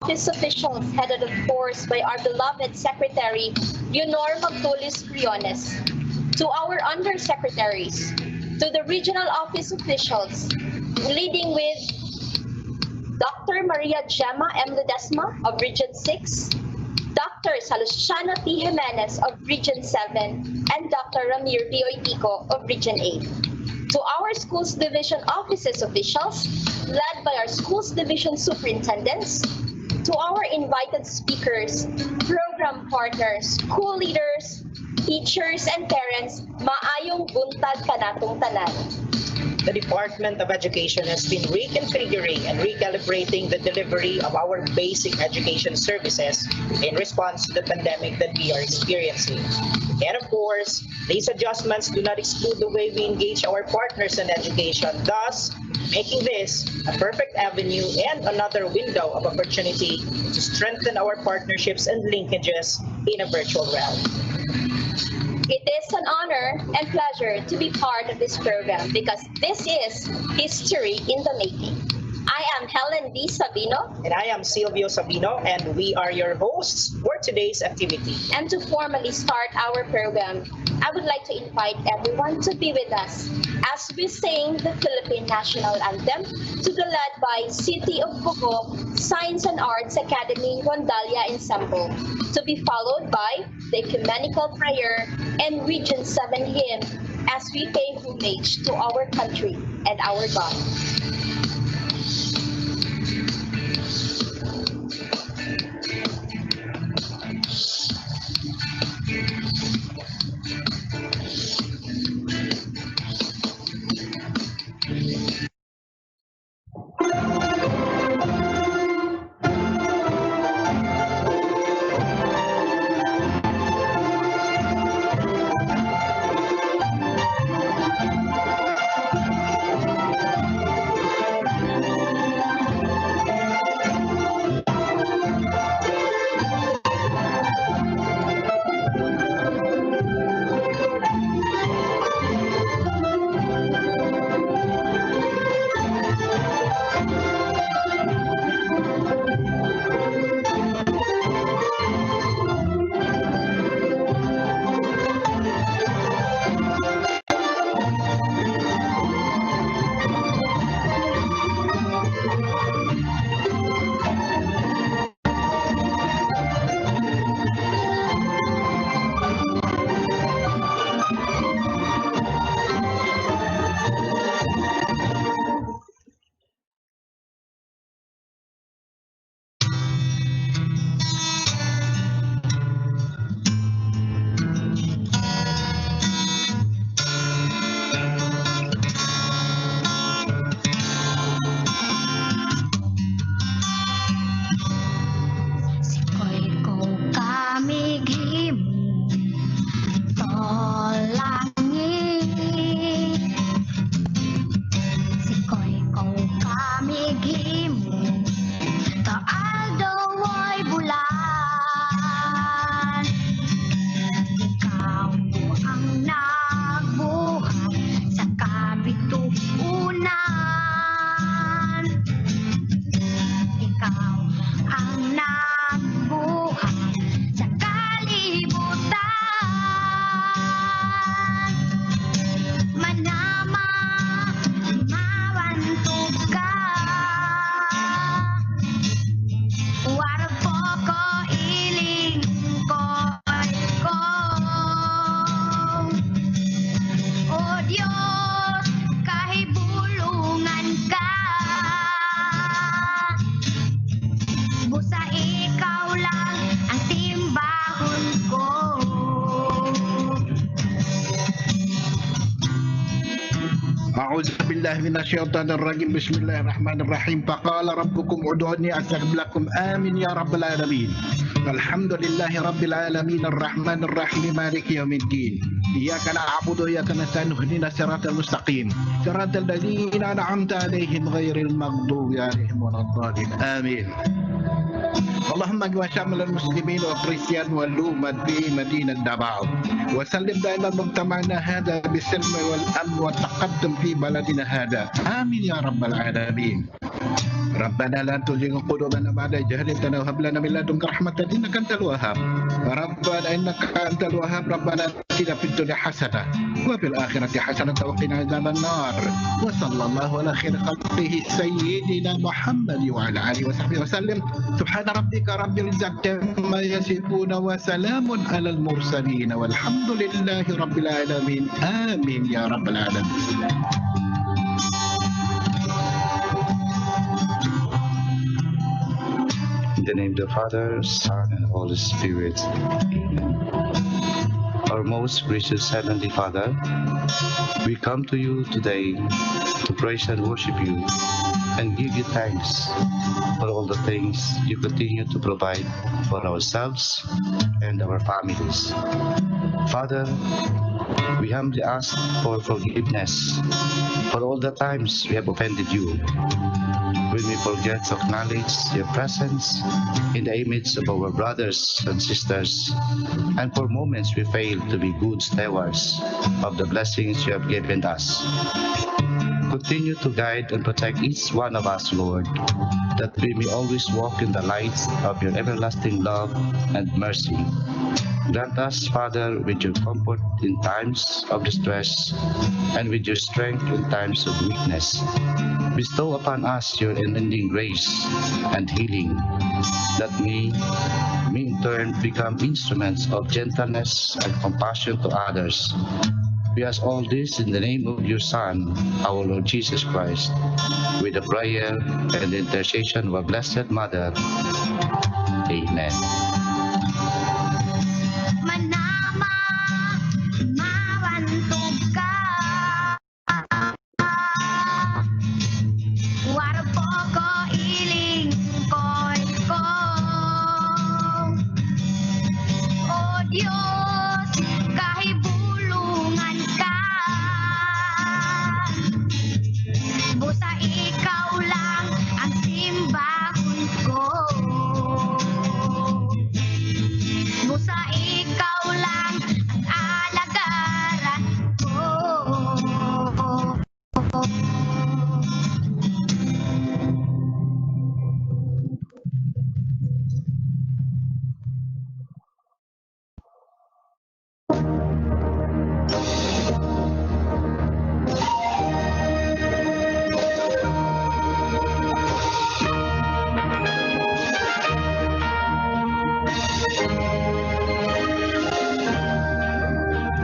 [SPEAKER 6] office officials, headed of course by our beloved Secretary Leonor Magtulis Briones, to our undersecretaries, to the regional office officials, leading with Dr. Maria Gemma M. Ledesma of Region 6, Dr. Salustiano T. Jimenez of Region 7, and Dr. Ramir D. Oitico of Region 8. To our schools division offices officials, led by our schools division superintendents, to our invited speakers, program partners, school leaders, teachers, and parents, maayong buntag kanatong tanan.
[SPEAKER 8] The Department of Education has been reconfiguring and recalibrating the delivery of our basic education services in response to the pandemic that we are experiencing. And of course, these adjustments do not exclude the way we engage our partners in education, thus making this a perfect avenue and another window of opportunity to strengthen our partnerships and linkages in a virtual realm.
[SPEAKER 6] It is an honor and pleasure to be part of this program because this is history in the making. I am Helen D. Sabino.
[SPEAKER 8] And I am Silvio Sabino, and we are your hosts for today's activity.
[SPEAKER 6] And to formally start our program, I would like to invite everyone to be with us as we sing the Philippine National Anthem to the led by City of Bogo Science and Arts Academy Rondalia Ensemble, to be followed by the Ecumenical Prayer and Region 7 hymn as we pay homage to our country and our God.
[SPEAKER 14] أعوذ بالله من الشيطان الرجيم بسم الله الرحمن الرحيم فقال ربكم ادعوني أستجب لكم آمين يا رب العالمين الحمد لله رب العالمين الرحمن الرحيم مالك يوم الدين إياك نعبد وإياك نستعين اهدنا الصراط المستقيم صراط الذين أنعمت عليهم غير المغضوب عليهم ولا الضالين آمين اللهم اجمع شامل المسلمين والكريستيان والأمة في مدينة دبعو وسلم دائما مجتمعنا هذا بالسلم والأمن والتقدم في بلدنا هذا آمين يا رب العالمين ربنا لا تزغ قلوبنا بعد إذ هديتنا وهب لنا من لدنك رحمة إنك أنت الوهاب ربنا إنك أنت الوهاب ربنا آتنا في الدنيا حسنة وفي الآخرة حسنة وقنا عذاب النار وصلى الله على خير خلقه سيدنا محمد وعلى آله وصحبه وسلم سبحان ربك رب العزة عما يصفون وسلام على المرسلين والحمد لله رب العالمين آمين يا رب العالمين.
[SPEAKER 9] In the name of the Father, Son, and Holy Spirit. Amen. Our most gracious Heavenly Father, we come to you today to praise and worship you and give you thanks for all the things you continue to provide for ourselves and our families. Father, we humbly ask for forgiveness for all the times we have offended you. When we forget to acknowledge your presence in the image of our brothers and sisters, and for moments we fail to be good stewards of the blessings you have given us. Continue to guide and protect each one of us, Lord, that we may always walk in the light of your everlasting love and mercy. Grant us, Father, with your comfort in times of distress and with your strength in times of weakness. Bestow upon us your unending grace and healing, that we may in turn become instruments of gentleness and compassion to others. We ask all this in the name of your Son, our Lord Jesus Christ, with the prayer and the intercession of our Blessed Mother. Amen.
[SPEAKER 4] Manama, mawantog ka. Warpo ko iling ko. O Diyos, kahibulungan ka. Busa ikaw lang ang simbahon ko. Busa ikaw lang ang alagaran ko.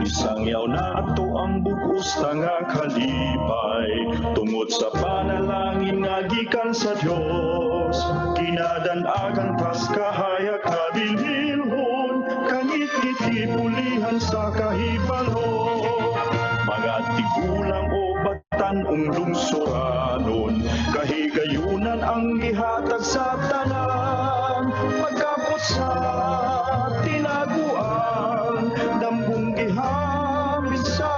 [SPEAKER 11] Isang yaw na ato ang bugos nga kalipay tungod sa panalangin nga gikan sa Dios kinadanagan tas kahayag kabilbilhon kangit-ngiti pulihan sa kahibalo mga tigulang o batan-ong lungsuranon kahigayunan ang gihatag sa tanan pagkapot sa tinaguan dambong gihamit sa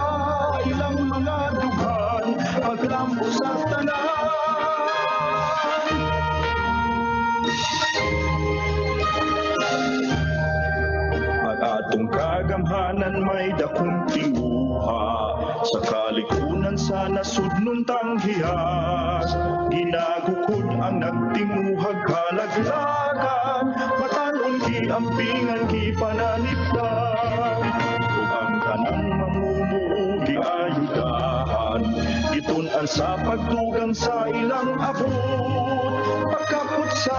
[SPEAKER 11] ilang mga dughan paglambo sa tanan ang atong kagamhanan may dakong tinguha sa kalikunan sa nasudnon tanghiyas ginagukod ang nagtinguhag kalaglagan matanon giampingan gipananipdan ug ang tanan mamumuo giayudahan gitun-an sa pagtugang sa ilang abot pagkapot sa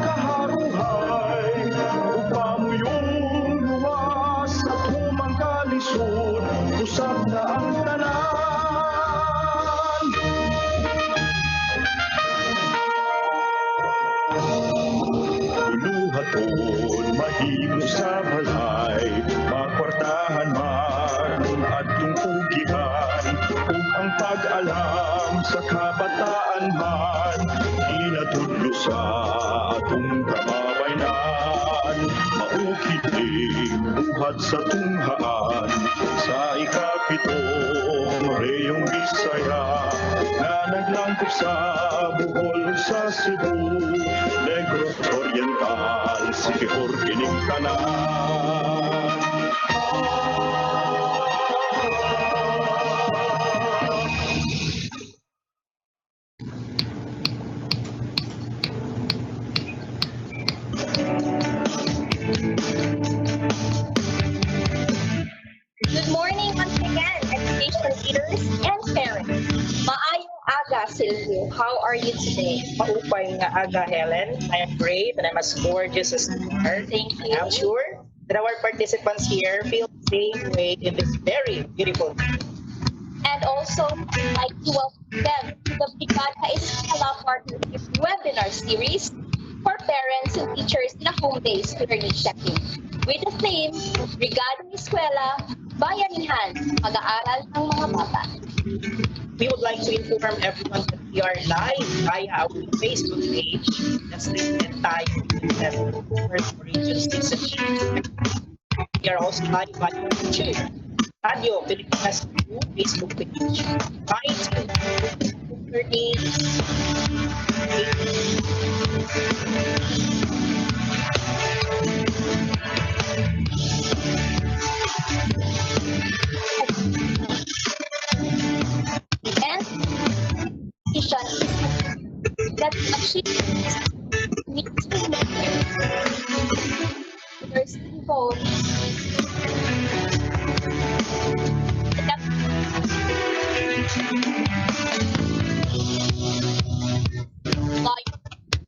[SPEAKER 11] kaharuhay ug pamuyong luwas at humang kalisod usab na ang tanan Luluhaton mahimo sa balay makwartahan man adtong pugihan ug ang pag-alam sa kabataan man inatudlo sa atong kababaynan maukiding buhat sa tunghaan sa ikapito reyong Bisaya na naglangkop sa Bohol sa Cebu Negros Oriental Sikihor kining tanan
[SPEAKER 6] Silvio. How are you today?
[SPEAKER 8] Maupay nga aga, Helen. I am great and I'm as gorgeous as you are.
[SPEAKER 6] Thank you.
[SPEAKER 8] I'm sure that our participants here feel the same way in this very beautiful day.
[SPEAKER 6] And also, I'd like to welcome them to the Brigada Eskwela Partnership webinar series for parents and teachers in a home-based learning setting. With the theme, Brigada Eskwela, Bayanihan, Pag-aaral ng mga bata.
[SPEAKER 8] We would like to inform everyone that we are live via our Facebook page. That's the entire Region 6 and 8. We are also live via YouTube, Radio Pilipinas Facebook page, iTunes, 30,
[SPEAKER 6] And mission is that achieve needs to there's involved like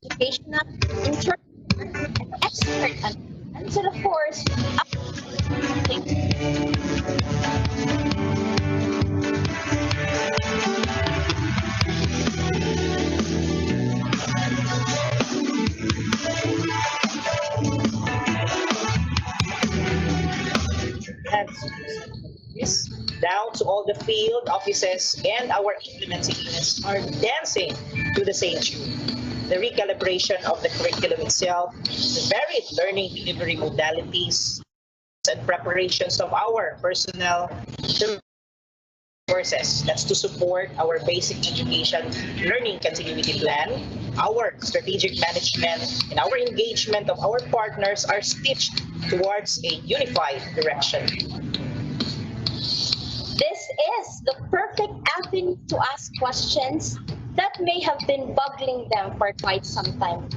[SPEAKER 6] educational, interpreter, and expert, and so of course,
[SPEAKER 8] Yes, down to all the field offices and our implementing units are dancing to the same tune. The recalibration of the curriculum itself, the varied learning delivery modalities, and preparations of our personnel resources. That's to support our basic education learning continuity plan, our strategic management, and our engagement of our partners are stitched towards a unified direction.
[SPEAKER 6] this is the perfect avenue to ask questions that may have been bugging them for quite some time.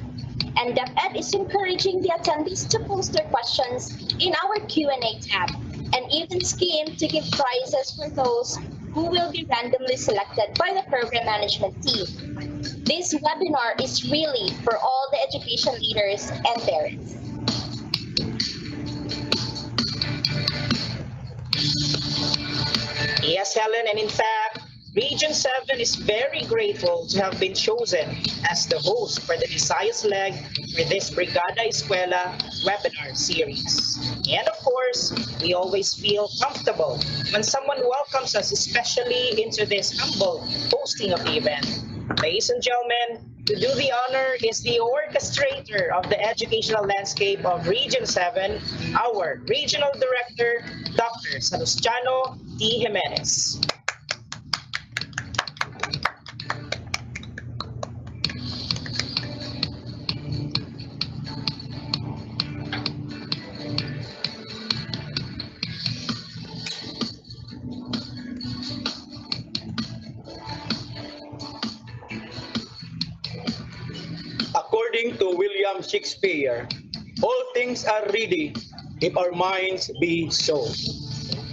[SPEAKER 6] And DepEd is encouraging the attendees to post their questions in our Q&A tab and even scheme to give prizes for those who will be randomly selected by the program management team. This webinar is really for all the education leaders and parents.
[SPEAKER 8] Yes, Helen, and in fact, Region 7 is very grateful to have been chosen as the host for the Visayas leg for this Brigada Eskwela webinar series. And of course, we always feel comfortable when someone welcomes us, especially into this humble hosting of the event. Ladies and gentlemen, to do the honor is the orchestrator of the educational landscape of Region 7, our Regional Director, Dr. Salustiano T. Jimenez.
[SPEAKER 7] According to William Shakespeare, all things are ready if our minds be so.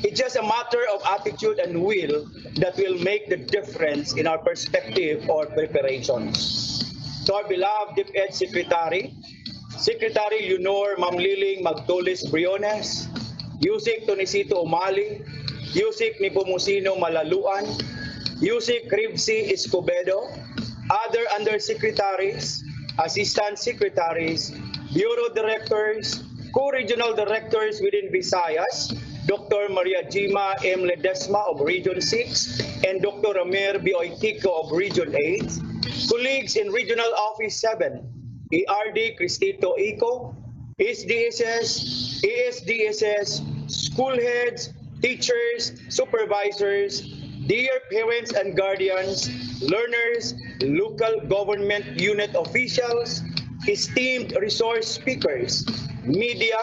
[SPEAKER 7] It's just a matter of attitude and will that will make the difference in our perspective or preparations. To our beloved DepEd Secretary, Secretary Leonor Mamliling Magtulis Briones, Yusik Tonisito Umali, Yusik Nipomusino Malaluan, Yusik Ribsi Escobedo, other undersecretaries, assistant secretaries, bureau directors, co-regional directors within Visayas, Dr. Maria Jima M. Ledesma of Region 6 and Dr. Ramir B. Oitico of Region 8, colleagues in Regional Office 7, ERD Cristito Ico, SDSS, ASDSS, school heads, teachers, supervisors, dear parents and guardians, learners, local government unit officials, esteemed resource speakers, media,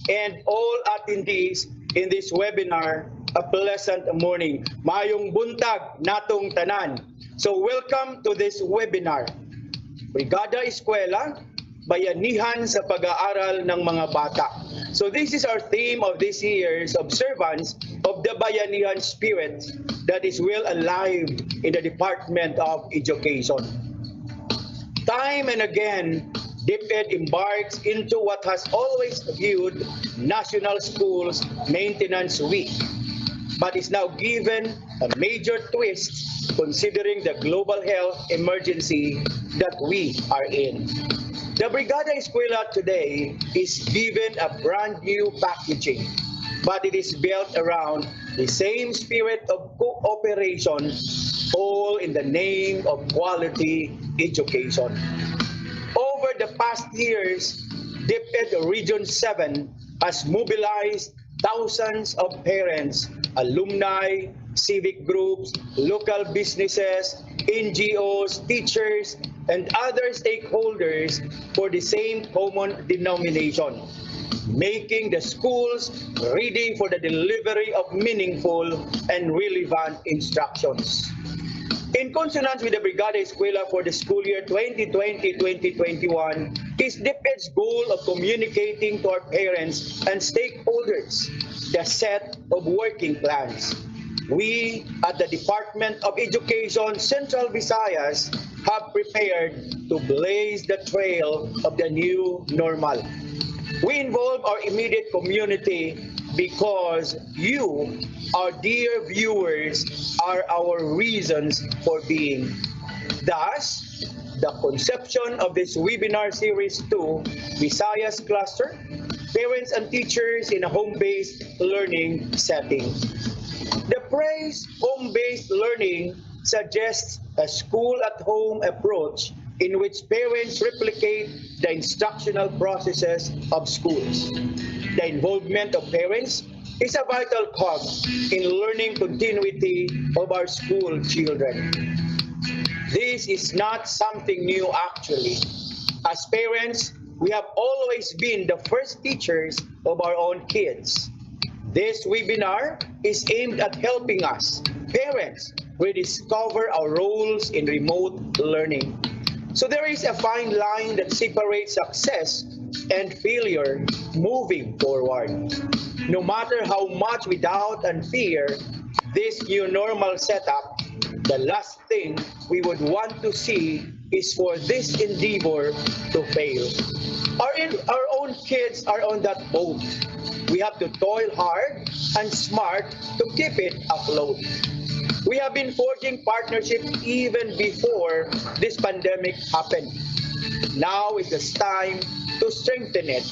[SPEAKER 7] and all attendees in this webinar. A pleasant morning. Mayong buntag natong tanan. So welcome to this webinar. Brigada Eskwela, bayanihan sa pag-aaral ng mga bata. So this is our theme of this year's observance, of the Bayanihan spirit that is well alive in the Department of Education. Time and again, DepEd embarks into what has always viewed National Schools Maintenance Week, but is now given a major twist considering the global health emergency that we are in. The Brigada Eskwela today is given a brand new packaging, but it is built around the same spirit of cooperation, all in the name of quality education. Over the past years, DepEd Region 7 has mobilized thousands of parents, alumni, civic groups, local businesses, NGOs, teachers, and other stakeholders for the same common denomination, making the schools ready for the delivery of meaningful and relevant instructions. In consonance with the Brigada Eskwela for the school year 2020-2021 is DepEd's goal of communicating to our parents and stakeholders the set of working plans. We at the Department of Education Central Visayas have prepared to blaze the trail of the new normal. We involve our immediate community because you, our dear viewers, are our reasons for being. Thus, the conception of this webinar series 2, Visayas Cluster, Parents and Teachers in a Home-Based Learning Setting. The phrase home-based learning suggests a school-at-home approach in which parents replicate the instructional processes of schools. The involvement of parents is a vital cog in learning continuity of our school children. This is not something new actually. As parents, we have always been the first teachers of our own kids. This webinar is aimed at helping us, parents, rediscover our roles in remote learning. So there is a fine line that separates success and failure moving forward. No matter how much we doubt and fear this new normal setup, the last thing we would want to see is for this endeavor to fail. Our own kids are on that boat. We have to toil hard and smart to keep it afloat. We have been forging partnerships even before this pandemic happened. Now is the time to strengthen it.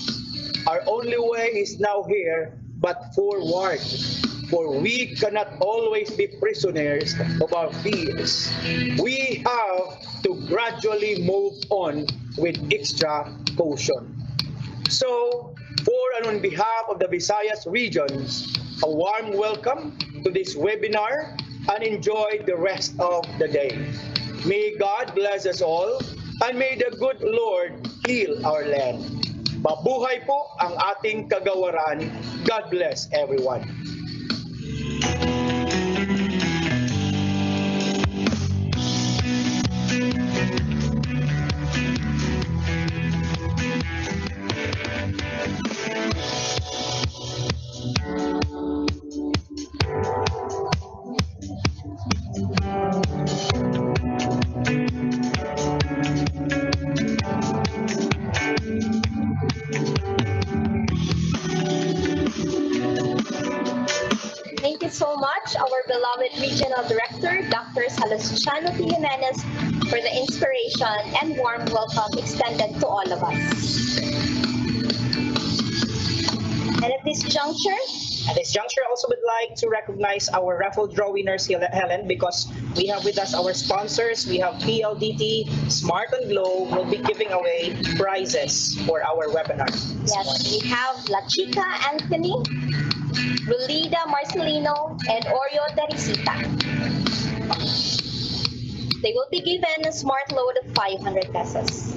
[SPEAKER 7] Our only way is now here, but forward. For we cannot always be prisoners of our fears. We have to gradually move on with extra caution. So, for and on behalf of the Visayas regions, a warm welcome to this webinar and enjoy the rest of the day. May God bless us all and may the good Lord heal our land. Mabuhay po ang ating kagawaran. God bless everyone.
[SPEAKER 6] Thank you so much, our beloved Regional Director, Dr. Salustano P. Jimenez, for the inspiration and warm welcome extended to all of us. And at this juncture,
[SPEAKER 8] I also would like to recognize our raffle draw winners, Helen, because we have with us our sponsors. We have PLDT, Smart and Glow will be giving away prizes for our webinar.
[SPEAKER 6] yes, we have La Chica Anthony, Rolida Marcelino, and Oreo Teresita. They will be given a smart load of 500 pesos.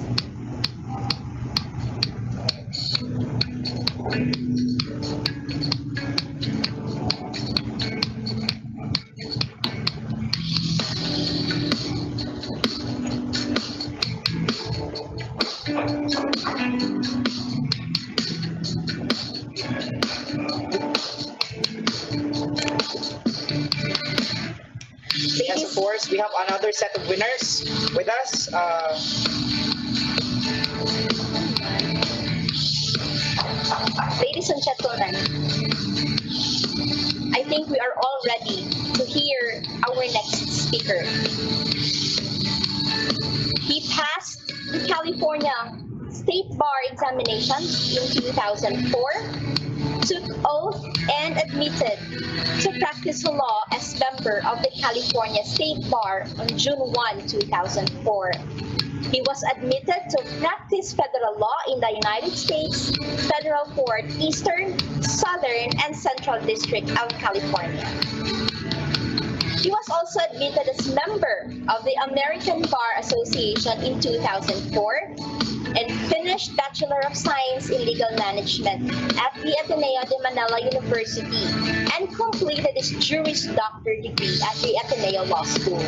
[SPEAKER 8] course, we have another set of winners with us.
[SPEAKER 6] Ladies and gentlemen, I think we are all ready to hear our next speaker. He passed the California State Bar examinations in 2004, took oath and admitted to practice law as member of the California State Bar on June 1, 2004. He was admitted to practice federal law in the United States Federal Court, Eastern, Southern, and Central District of California. He was also admitted as member of the American Bar Association in 2004 and finished Bachelor of Science in Legal Management at the Ateneo de Manila University and completed his Juris Doctor degree at the Ateneo Law School.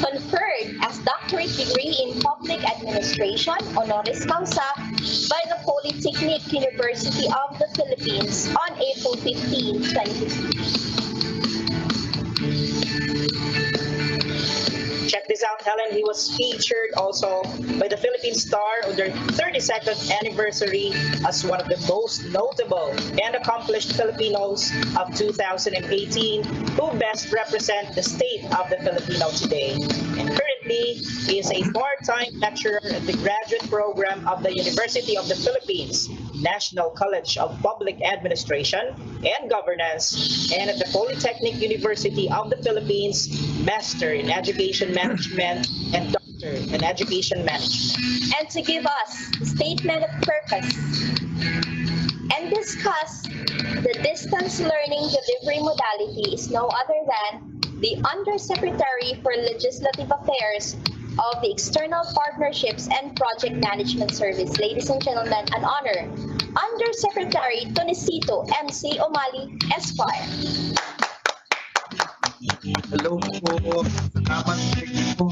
[SPEAKER 6] Conferred as doctorate degree in Public Administration honoris causa by the Polytechnic University of the Philippines on April 15, 2015.
[SPEAKER 8] Check this out, Helen. He was featured also by the Philippine Star on their 32nd anniversary as one of the most notable and accomplished Filipinos of 2018 who best represent the state of the Filipino today. And currently, he is a part-time lecturer at the graduate program of the University of the Philippines, National College of Public Administration and Governance, and at the Polytechnic University of the Philippines, Master in Education Management and Doctor in Education Management.
[SPEAKER 6] And to give us a statement of purpose and discuss the distance learning delivery modality is no other than the Undersecretary for Legislative Affairs of the External Partnerships and Project Management Service. Ladies and gentlemen, an honor, Undersecretary Tonisito MC Omali, Esquire.
[SPEAKER 10] Hello po. Salamat po.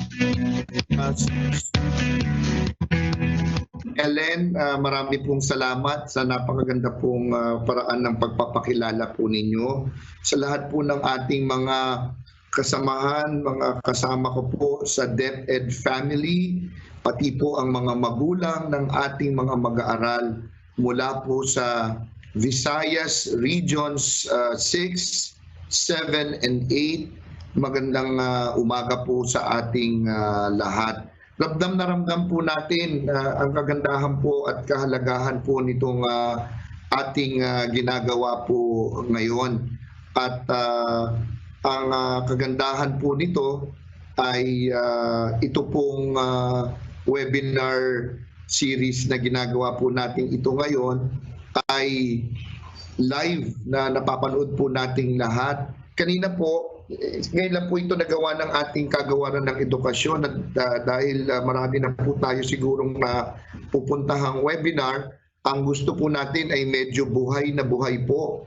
[SPEAKER 10] Ellen, marami pong salamat sa napakaganda pong paraan ng pagpapakilala po ninyo. Sa lahat po ng ating mga kasamahan, mga kasama ko po sa DepEd family, pati po ang mga magulang ng ating mga mag-aaral mula po sa Visayas Regions 6, 7, and 8. Magandang umaga po sa ating lahat. Ramdam na ramdam po natin ang kagandahan po at kahalagahan po nitong ating ginagawa po ngayon. At ang kagandahan po nito ay ito pong webinar series na ginagawa po natin ito ngayon ay live na napapanood po nating lahat. Kanina po, ngayon lang po ito nagawa ng ating kagawaran ng edukasyon at dahil marami na po tayo sigurong pupuntahang webinar, ang gusto po natin ay medyo buhay na buhay po.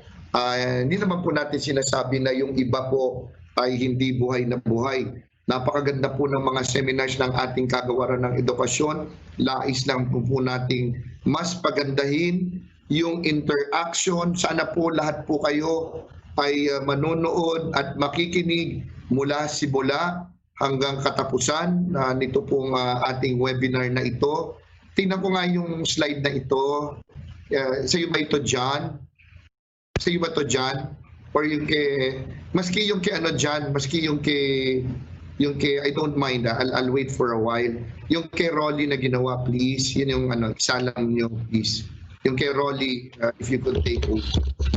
[SPEAKER 10] Hindi naman po natin sinasabi na yung iba po ay hindi buhay na buhay. Napakaganda po ng mga seminars ng ating kagawaran ng edukasyon. Lais lang po nating mas pagandahin yung interaction. Sana po lahat po kayo ay manonood at makikinig mula simula hanggang katapusan nito pong ating webinar na ito. Tingnan ko nga yung slide na ito. Sa iyo ba ito, John? Sa iyo ba ito, John? Or yung kay, maski yung kay ano, John, maski yung kay I don't mind, I'll wait for a while. Yung kay Rolly na ginawa, please. Yun yung ano, isa lang nyo, please. Yung kay Rolly, if you could take over.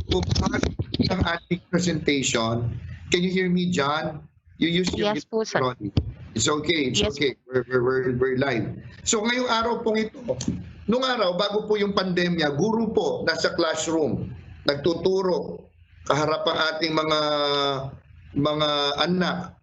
[SPEAKER 10] Kung ang ating presentation, can you hear me, John? You use your
[SPEAKER 12] Yes po, sir.
[SPEAKER 10] Rolly. It's okay, it's
[SPEAKER 12] Yes.
[SPEAKER 10] okay. We're live. So ngayong araw pong ito, nung araw, bago po yung pandemya, guro po, nasa classroom, nagtuturo, kaharap ang ating mga anak,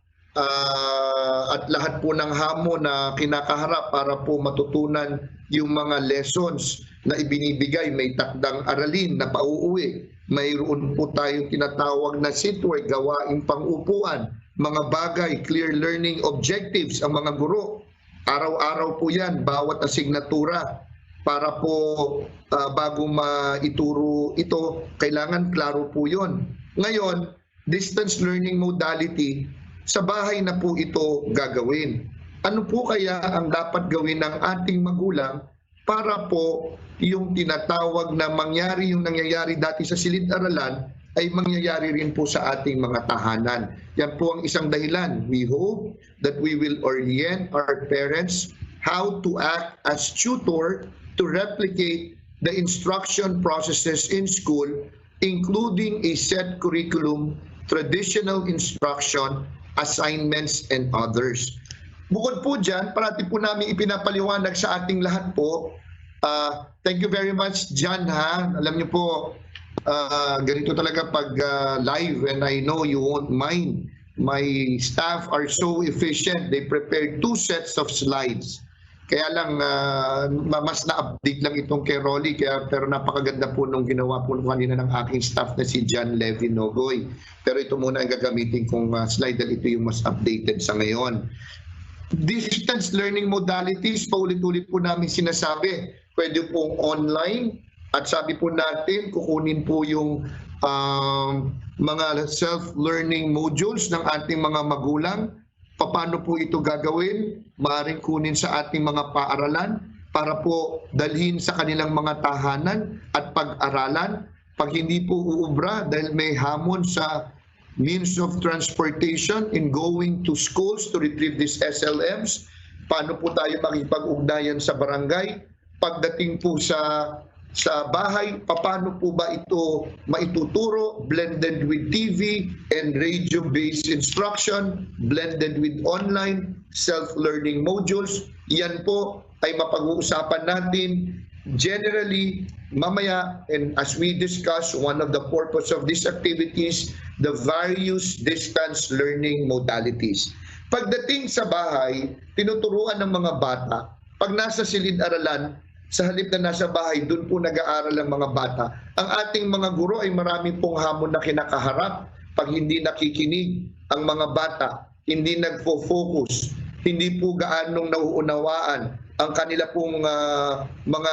[SPEAKER 10] at lahat po ng hamon na kinakaharap para po matutunan yung mga lessons na ibinibigay. May takdang aralin na pauuwi. Mayroon po tayong tinatawag na sitwork, gawaing pang-upuan, mga bagay, clear learning objectives ang mga guro. Araw-araw po yan, bawat asignatura. Para po bago maituro ito, kailangan klaro po yon. Ngayon, distance learning modality, sa bahay na po ito gagawin. Ano po kaya ang dapat gawin ng ating magulang para po yung tinatawag na mangyari yung nangyayari dati sa silid-aralan ay mangyayari rin po sa ating mga tahanan. Yan po ang isang dahilan. We hope that we will orient our parents how to act as tutor to replicate the instruction processes in school, including a set curriculum, traditional instruction, assignments, and others. Bukod po dyan, parati po namin ipinapaliwanag sa ating lahat po. Thank you very much, John, ha? Alam niyo po, ganito talaga pag live, and I know you won't mind. My staff are so efficient. They prepared 2 sets of slides. Kaya lang, mas na-update lang itong kay Rolly, pero napakaganda po nung ginawa po kanina ng aking staff na si John Levin Nogoy. Pero ito muna ang gagamitin kong slide dahil ito yung mas updated sa ngayon. Distance learning modalities, paulit-ulit po namin sinasabi, pwede pong online, at sabi po natin, kukunin po yung mga self-learning modules ng ating mga magulang. Paano po ito gagawin? Maaaring kunin sa ating mga paaralan para po dalhin sa kanilang mga tahanan at pag-aralan. Pag hindi po uubra dahil may hamon sa means of transportation in going to schools to retrieve these SLMs, paano po tayo makipag-ugnayan sa barangay? Pagdating po sa bahay, paano po ba ito maituturo? Blended with TV and radio-based instruction, blended with online, self-learning modules. Yan po ay mapag-uusapan natin generally mamaya, and as we discuss, one of the purpose of these activities, the various distance learning modalities. Pagdating sa bahay, tinuturuan ng mga bata. Pag nasa silid-aralan, sa halip na nasa bahay, doon po nag-aaral ang mga bata. Ang ating mga guro ay marami pong hamon na kinakaharap. Pag hindi nakikinig ang mga bata, hindi nagfo-focus, hindi po gaanong nauunawaan ang kanila pong mga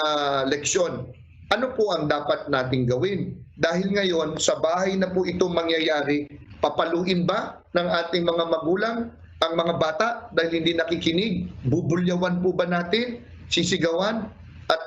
[SPEAKER 10] leksyon. Ano po ang dapat nating gawin? Dahil ngayon, sa bahay na po ito mangyayari, papaluin ba ng ating mga magulang ang mga bata dahil hindi nakikinig? Bubulyawan po ba natin? Sisigawan? At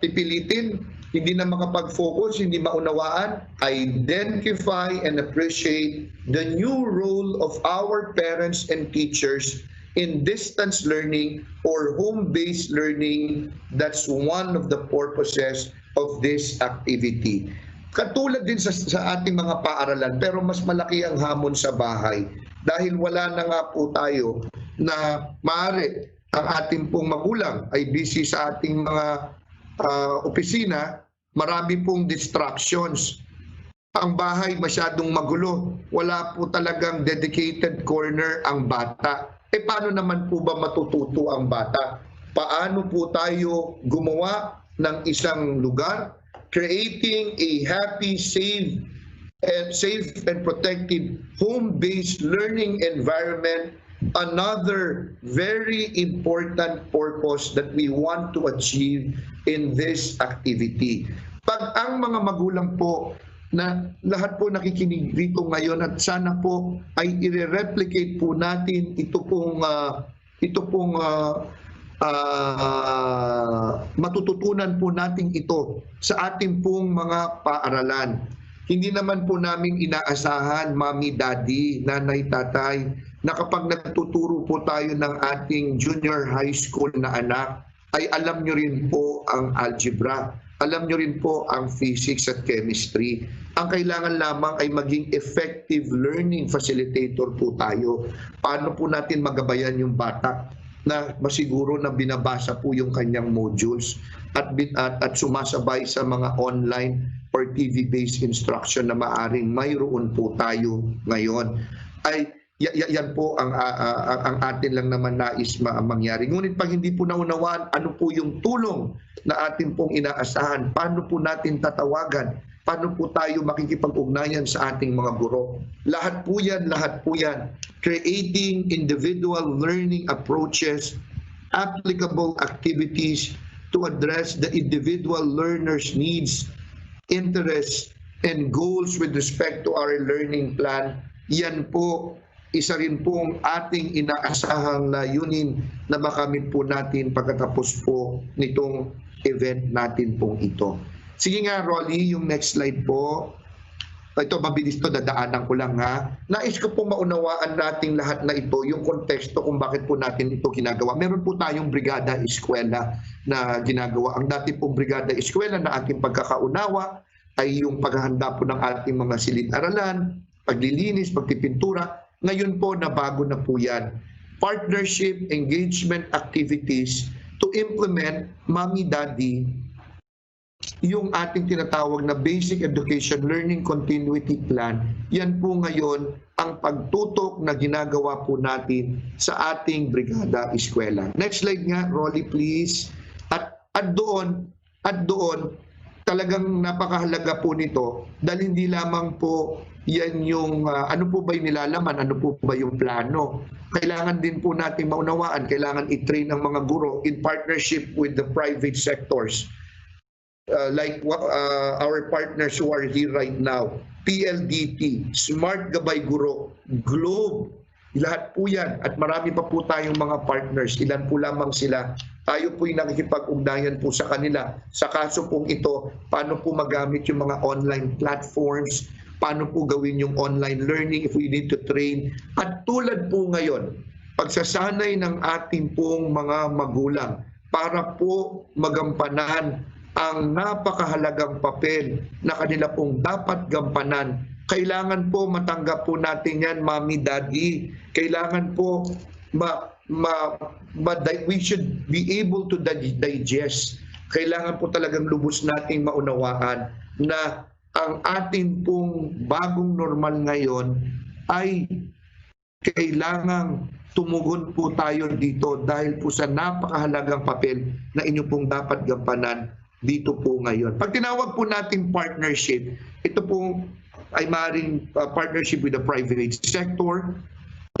[SPEAKER 10] pipilitin? Hindi na makapag-focus, hindi maunawaan? Identify and appreciate the new role of our parents and teachers in distance learning or home-based learning. That's one of the purposes of this activity. Katulad din sa ating mga paaralan, pero mas malaki ang hamon sa bahay dahil wala na nga po tayo na maaari ang ating pong magulang ay busy sa ating mga opisina, marami pong distractions. Ang bahay masyadong magulo, wala po talagang dedicated corner ang bata. Paano naman po ba matututo ang bata? Paano po tayo gumawa ng isang lugar, creating a happy, safe and protected home-based learning environment? Another very important purpose that we want to achieve in this activity. Pag ang mga magulang po na lahat po nakikinig dito ngayon at sana po ay i-replicate po natin ito pong matututunan po natin ito sa ating pong mga paaralan. Hindi naman po namin inaasahan, mami, daddy, nanay, tatay, na kapag nagtuturo po tayo ng ating junior high school na anak, ay alam nyo rin po ang algebra, alam nyo rin po ang physics at chemistry. Ang kailangan lamang ay maging effective learning facilitator po tayo. Paano po natin magabayan yung bata na masiguro na binabasa po yung kanyang modules at sumasabay sa mga online or TV-based instruction na maaring mayroon po tayo ngayon. Ay yan po ang atin lang naman nais mangyari. Ngunit pag hindi po naunawaan, ano po yung tulong na atin pong inaasahan? Paano po natin tatawagan? Paano po tayo makikipag-ugnayan sa ating mga guro? Lahat po yan. Creating individual learning approaches, applicable activities to address the individual learner's needs, interests, and goals with respect to our learning plan. Yan po isa rin pong ating inaasahang layunin na makamit po natin pagkatapos po nitong event natin pong ito. Sige nga, Rolly, yung next slide po. Ito, mabilis to, dadaanan ko lang ha. Nais ko po maunawaan nating lahat na ito, yung konteksto kung bakit po natin ito ginagawa. Meron po tayong Brigada Eskwela na ginagawa. Ang dati pong Brigada Eskwela na ating pagkakaunawa ay yung paghahanda po ng ating mga silid-aralan, paglilinis, pagpipintura. Ngayon po, nabago na po yan. Partnership, engagement activities to implement Mommy Daddy, yung ating tinatawag na Basic Education Learning Continuity Plan. Yan po ngayon ang pagtutok na ginagawa po natin sa ating Brigada Eskwela. Next slide nga, Rolly, please. At doon, talagang napakahalaga po nito dahil hindi lamang po yan yung ano po ba yung nilalaman, ano po ba yung plano. Kailangan din po natin maunawaan, kailangan i-train ang mga guro in partnership with the private sectors. Like our partners who are here right now, PLDT, Smart Gabay Guro, Globe, lahat po yan. At marami pa po tayong mga partners. Ilan po lamang sila. Tayo po'y nakikipag-ugnayan po sa kanila. Sa kaso pong ito, paano po magamit yung mga online platforms, paano po gawin yung online learning if we need to train. At tulad po ngayon, pagsasanay ng ating pong mga magulang para po magampanan ang napakahalagang papel na kanila pong dapat gampanan. Kailangan po matanggap po natin yan, Mommy, Daddy. Kailangan po we should be able to digest. Kailangan po talagang lubos nating maunawaan na ang atin pong bagong normal ngayon ay kailangang tumugon po tayo dito dahil po sa napakahalagang papel na inyo pong dapat gampanan dito po ngayon. Pag tinawag po natin partnership, ito po ay maaaring partnership with the private sector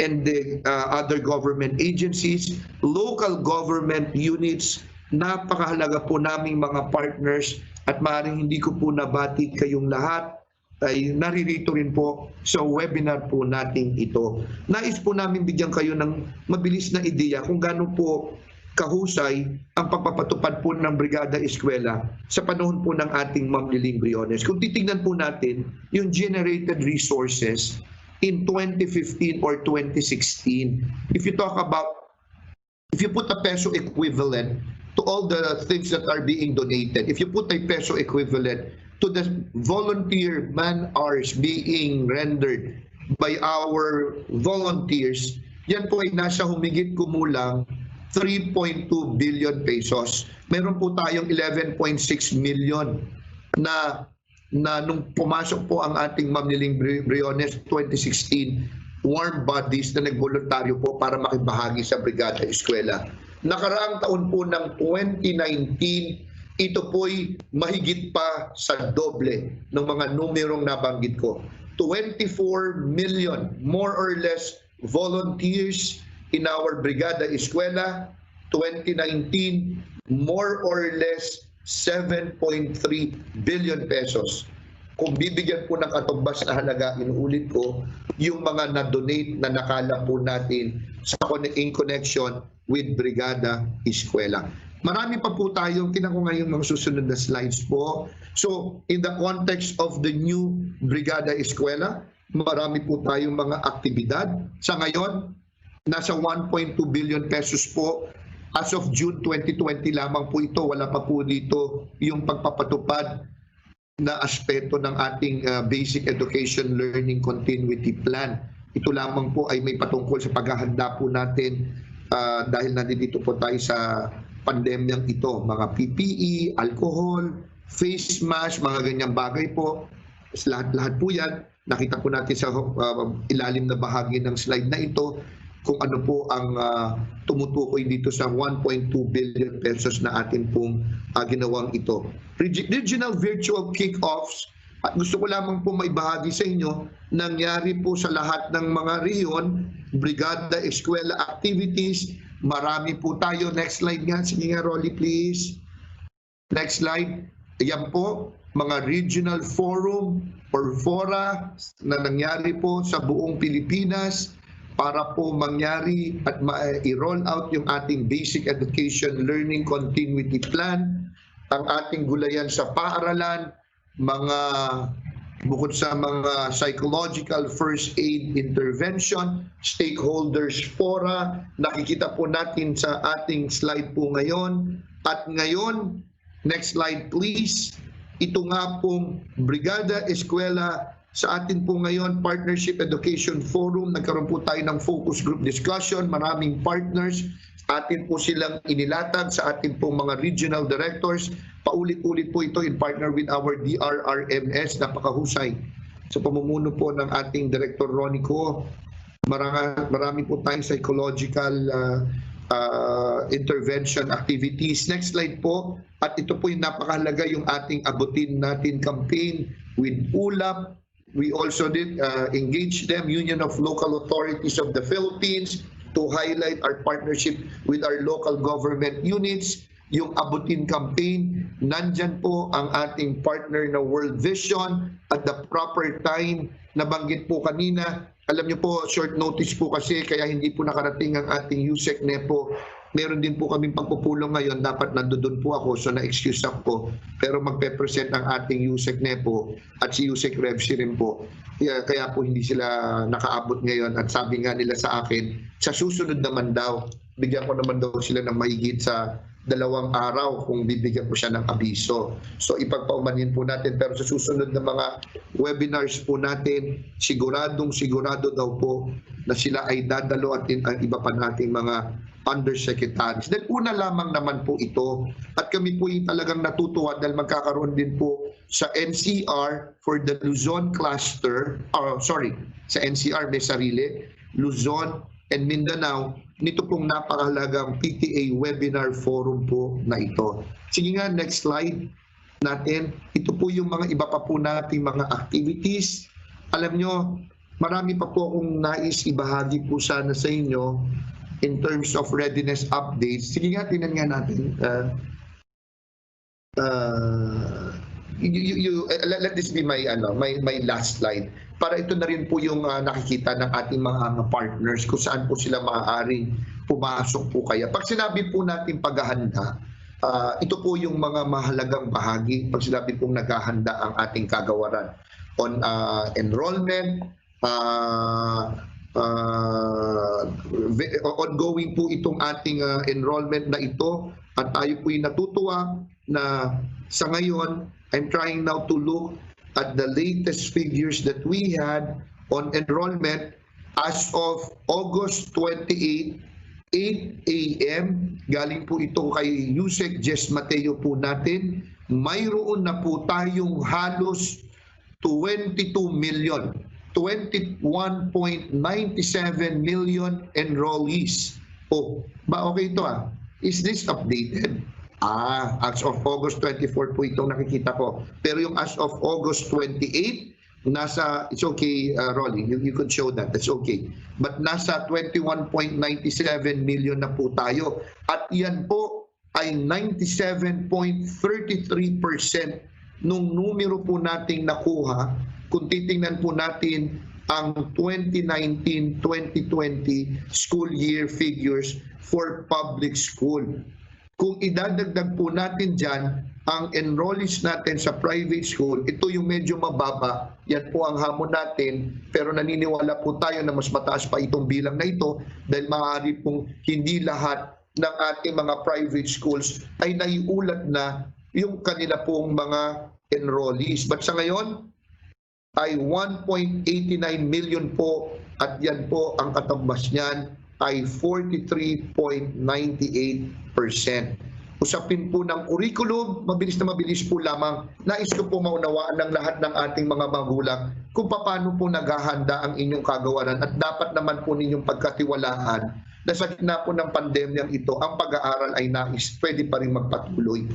[SPEAKER 10] and the other government agencies, local government units. Napakahalaga po naming mga partners at maaaring hindi ko po nabati kayong lahat ay naririto rin po sa webinar po natin ito. Nais po namin bigyan kayo ng mabilis na ideya kung gaano po kahusay ang pagpapatupad po ng Brigada Eskwela sa panahon po ng ating Ma'am Liling Briones. Kung titignan po natin yung generated resources in 2015 or 2016, if you put a peso equivalent to all the things that are being donated, if you put a peso equivalent to the volunteer man hours being rendered by our volunteers, yan po ay nasa humigit kumulang 3.2 billion pesos. Meron po tayong 11.6 million na nung pumasok po ang ating Ma'am Liling Briones 2016, warm bodies na nagboluntaryo po para makibahagi sa Brigada Eskwela. Nakaraang taon po ng 2019, ito po'y mahigit pa sa doble ng mga numerong nabanggit ko. 24 million, more or less, volunteers in our Brigada Eskwela. 2019, more or less 7.3 billion pesos. Kung bibigyan po ng katumbas na halaga, inuulit ko, yung mga na-donate na nakala po natin in connection with Brigada Eskwela. Marami pa po tayong, tinan ko ngayon mga susunod na slides po. So, in the context of the new Brigada Eskwela, marami po tayong mga aktibidad. Sa ngayon, nasa 1.2 billion pesos po. As of June 2020 lamang po ito. Wala pa po dito yung pagpapatupad na aspeto ng ating Basic Education Learning Continuity Plan. Ito lamang po ay may patungkol sa paghahanda po natin dahil nandito po tayo sa pandemyang ito. Mga PPE, alcohol, face mask, mga ganyang bagay po. Lahat po yan. Nakita po natin sa ilalim na bahagi ng slide na ito kung ano po ang tumutukoy dito sa 1.2 billion pesos na atin pong ginawang ito. Regional virtual kick-offs, at gusto ko lamang po maibahagi sa inyo, nangyari po sa lahat ng mga rehiyon, Brigada Eskwela activities, marami po tayo. Next slide nga, sige nga Rolly please. Next slide. Ayan po, mga regional forum or fora na nangyari po sa buong Pilipinas. para po mangyari at i-roll out yung ating Basic Education Learning Continuity Plan, ang ating gulayan sa paaralan, mga bukod sa mga psychological first aid intervention, stakeholders fora, nakikita po natin sa ating slide po ngayon. At ngayon, next slide please, ito nga pong Brigada Eskwela sa atin po ngayon, Partnership Education Forum, nagkaroon po tayo ng focus group discussion, maraming partners, atin po silang inilatag sa ating pong mga regional directors. Paulit-ulit po ito in partner with our DRRMS, napakahusay. Sa pamumuno po ng ating Director Ronico, marami po tayong psychological intervention activities. Next slide po. At ito po yung napakahalaga, yung ating Abutin Natin campaign with ULAP. We also did engage them, Union of Local Authorities of the Philippines, to highlight our partnership with our local government units. Yung Abutin campaign, nandyan po ang ating partner na World Vision at the proper time. Nabanggit po kanina, alam niyo po, short notice po kasi kaya hindi po nakarating ang ating USEC NEPO. Meron din po kaming pagpupulong ngayon, dapat nandoon po ako, so na-excuse ako. Pero magpe-present ang ating USEC NEPO at si USEC REVSI rin po. Kaya po hindi sila nakaabot ngayon at sabi nga nila sa akin, sa susunod naman daw, bigyan ko naman daw sila ng mahigit sa 2 araw kung bibigyan ko siya ng abiso. So ipagpaumanhin po natin, pero sa susunod na mga webinars po natin, siguro daw po na sila ay dadalo at ang iba pa nating mga undersecretaries. Dahil una lamang naman po ito at kami po yung talagang natutuwa dahil magkakaroon din po sa NCR for the Luzon cluster, sa NCR may sarili, Luzon and Mindanao, nito pong napakahalagang PTA webinar forum po na ito. Sige nga, next slide natin. Ito po yung mga iba pa po nating mga activities. Alam nyo, marami pa po akong nais ibahagi po sana sa inyo in terms of readiness updates. Sige nga, tingnan nga natin. Let this be my last slide. Para ito na rin po yung nakikita ng ating mga partners kung saan po sila maaaring pumasok po kaya. Pag sinabi po natin paghahanda, ito po yung mga mahalagang bahagi pag sinabi pong naghahanda ang ating kagawaran on enrollment, ongoing po itong ating enrollment na ito at tayo po yung natutuwa na sa ngayon, I'm trying now to look at the latest figures that we had on enrollment as of August 28, 8 a.m. Galing po ito kay Yusek Jess Mateo po natin. Mayroon na po tayong halos 22 million. 21.97 million enrollees. Oh, ba okay ito ah? Is this updated? As of August 24 po itong nakikita ko. Pero yung as of August 28, nasa, it's okay, Rolly, you could show that, that's okay. But nasa 21.97 million na po tayo. At yan po ay 97.33% nung numero po nating nakuha. Kung titingnan po natin ang 2019-2020 school year figures for public school. Kung idadagdag po natin dyan, ang enrollees natin sa private school, ito yung medyo mababa. Yan po ang hamon natin. Pero naniniwala po tayo na mas mataas pa itong bilang na ito dahil maaari pong hindi lahat ng ating mga private schools ay naiulat na yung kanila pong mga enrollees. But sa ngayon, ay 1.89 million po at yan po ang katumbas niyan ay 43.98%. Usapin po ng curriculum, mabilis po lamang. Nais ko po maunawaan ng lahat ng ating mga magulang kung paano po naghahanda ang inyong kagawaran at dapat naman po ninyong pagkatiwalaan na sa gitna po ng pandemyang ito, ang pag-aaral ay pwede pa rin magpatuloy.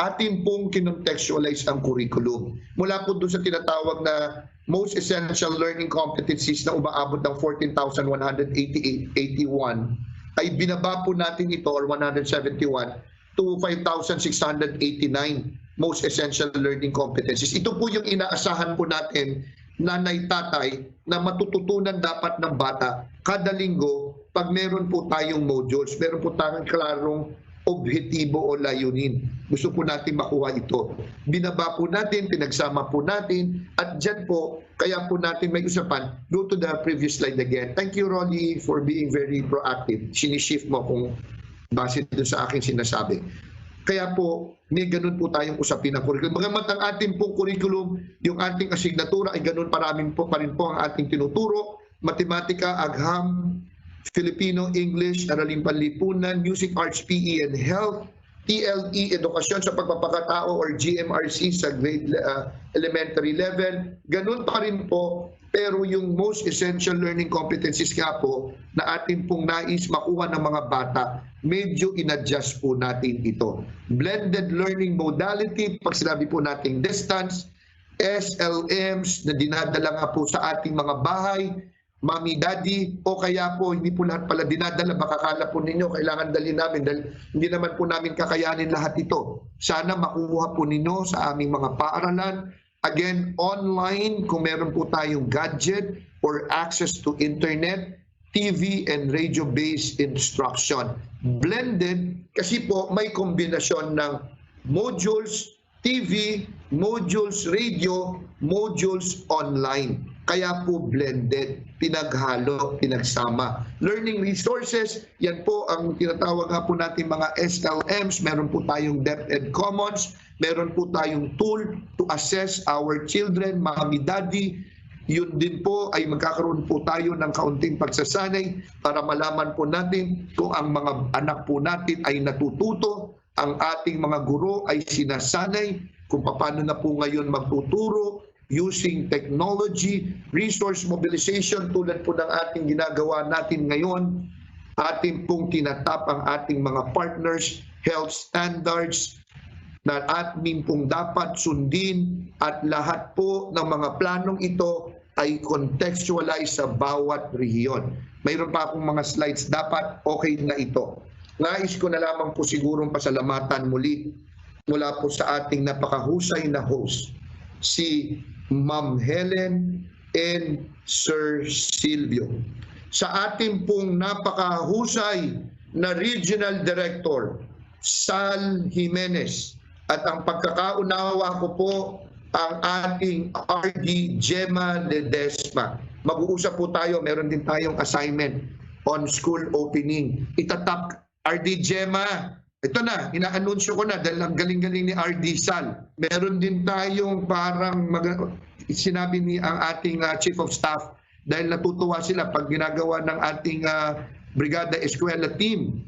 [SPEAKER 10] Atin pong kinontextualize ang curriculum. Mula po doon sa tinatawag na most essential learning competencies na umaabot ng 14,181 ay binaba po natin ito or 171 to 5,689 most essential learning competencies. Ito po yung inaasahan po natin, nanay, tatay, na matututunan dapat ng bata kada linggo, pag meron po tayong modules, meron po tayong klarong objetibo o layunin. Gusto po natin makuha ito. Binaba po natin, pinagsama po natin, at dyan po, kaya po natin may usapan. Go to the previous slide again. Thank you, Rolly, for being very proactive. Sinishift mo kung base doon sa aking sinasabi. Kaya po, may ganun po tayong usapin ng curriculum. Bagamat ang ating pong curriculum, yung ating asignatura ay ganun pa rin po ang ating tinuturo. Matematika, agham, Filipino, English, Araling Panlipunan, Music, Arts, PE, and Health, TLE, Edukasyon sa Pagpapakatao or GMRC sa grade elementary level. Ganun pa rin po, pero yung most essential learning competencies nga po na ating pong nais makuha ng mga bata, medyo in-adjust po natin ito. Blended learning modality, pag sinabi po nating distance, SLMs na dinadala nga po sa ating mga bahay, Mami, Daddy, o kaya po hindi po lahat pala dinadala, baka kala po ninyo kailangan dalhin namin dahil hindi naman po namin kakayanin lahat ito. Sana makuha po ninyo sa aming mga paaralan. Again, online, kung meron po tayong gadget or access to internet, TV and radio-based instruction. Blended, kasi po may kombinasyon ng modules, TV, modules radio, modules online. Kaya po blended, pinaghalo, pinagsama. Learning resources, yan po ang tinatawag nga po natin mga SLMs. Meron po tayong DepEd Commons, meron po tayong tool to assess our children, Mami, Daddy. Yun din po ay magkakaroon po tayo ng kaunting pagsasanay para malaman po natin kung ang mga anak po natin ay natututo, ang ating mga guro ay sinasanay kung paano na po ngayon magtuturo using technology, resource mobilization tulad po ng ating ginagawa natin ngayon. Ating pong tinatap ang ating mga partners, health standards na ating pong dapat sundin at lahat po ng mga planong ito ay contextualize sa bawat rehiyon. Mayroon pa akong mga slides, dapat okay na ito. Nais ko na lamang po sigurong pasalamatan muli mula po sa ating napakahusay na host, si Ma'am Helen and Sir Silvio. Sa ating pong napakahusay na Regional Director, Sal Jimenez, at ang pagkakaunawa ko po ang ating RD Gemma Ledesma. Mag-uusap po tayo, meron din tayong assignment on school opening. Itatap, RD Gemma, ito na, ina-anunsyo ko na dahil ang galing-galing ni RD Sal. Meron din tayong parang sinabi ni ang ating Chief of Staff dahil natutuwa sila pag ginagawa ng ating Brigada Eskwela team.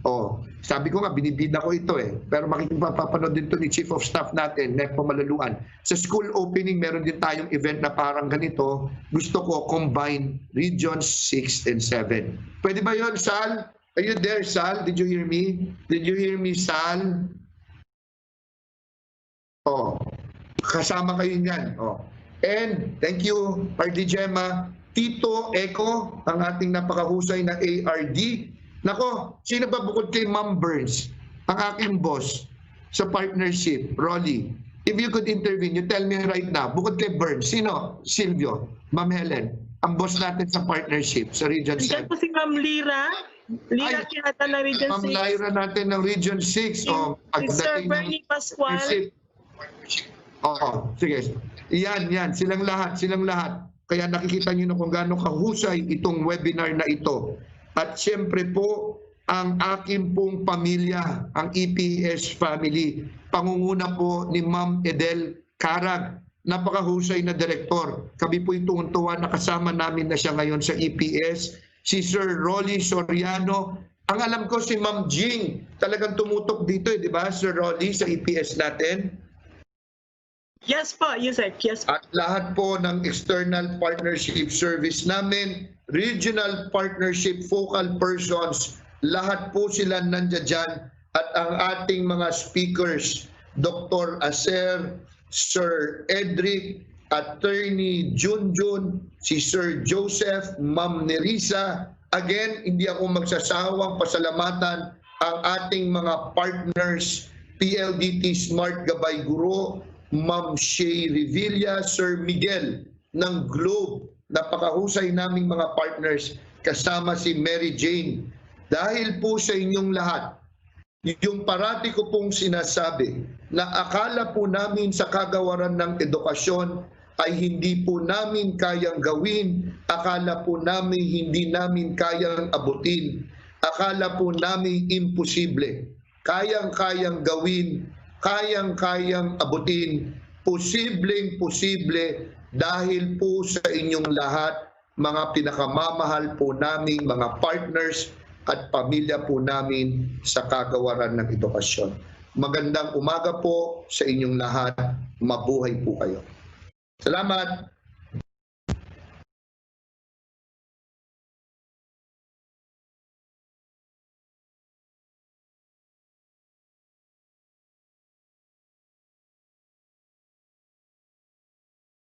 [SPEAKER 10] Sabi ko nga, binibida ko ito pero makikipapanood din to ni Chief of Staff natin, Nepo Malaluan. Sa school opening, meron din tayong event na parang ganito. Gusto ko combine Regions 6 and 7. Pwede ba yon, Sal? Are you there, Sal? Did you hear me? Did you hear me, Sal? Kasama kayo niyan. And thank you, RD Gemma. Tito Eco, ang ating napakahusay na ARD. Nako, sino ba bukod kay Ma'am Burns, ang aking boss sa partnership, Rolly? If you could intervene, you tell me right now, bukod kay Burns, sino? Silvio, Ma'am Helen, ang boss natin sa partnership sa Region 7.
[SPEAKER 12] Diyan po si Ma'am Lira. Lira Kinata na Region 6.
[SPEAKER 10] Ma'am Lyra natin ng Region 6.
[SPEAKER 12] Si Sir Bernie Pascual.
[SPEAKER 10] Sige. Yan. Silang lahat. Kaya nakikita niyo na kung gaano kahusay itong webinar na ito. At siyempre po, ang aking pong pamilya, ang EPS family, pangunguna po ni Ma'am Edel Carag, napakahusay na direktor. Kami po tuwan-tuwa na kasama namin na siya ngayon sa EPS. Si Sir Rolly Soriano. Ang alam ko si Ma'am Jing, talagang tumutok dito di ba, Sir Rolly, sa EPS natin?
[SPEAKER 12] Yes po, yes sir. Yes po.
[SPEAKER 10] At lahat po ng external partnership service namin, regional partnership focal persons, lahat po sila nandiyan dyan. At ang ating mga speakers, Dr. Aser, Sir Edric, Attorney Junjun, si Sir Joseph, Ma'am Nerissa. Again, hindi ako magsasawang pasalamatan ang ating mga partners, PLDT Smart Gabay Guro, Ma'am Shay Revilla, Sir Miguel ng Globe. Napakahusay naming mga partners. kasama si Mary Jane. Dahil po sa inyong lahat, yung parati ko pong sinasabi na akala po namin sa kagawaran ng edukasyon ay hindi po namin kayang gawin, akala po namin hindi namin kayang abutin, akala po namin imposible. Kayang-kayang gawin, kayang-kayang abutin, posibleng-posible dahil po sa inyong lahat, mga pinakamamahal po naming mga partners at pamilya po namin sa kagawaran ng edukasyon. Magandang umaga po sa inyong lahat. Mabuhay po kayo. Salamat.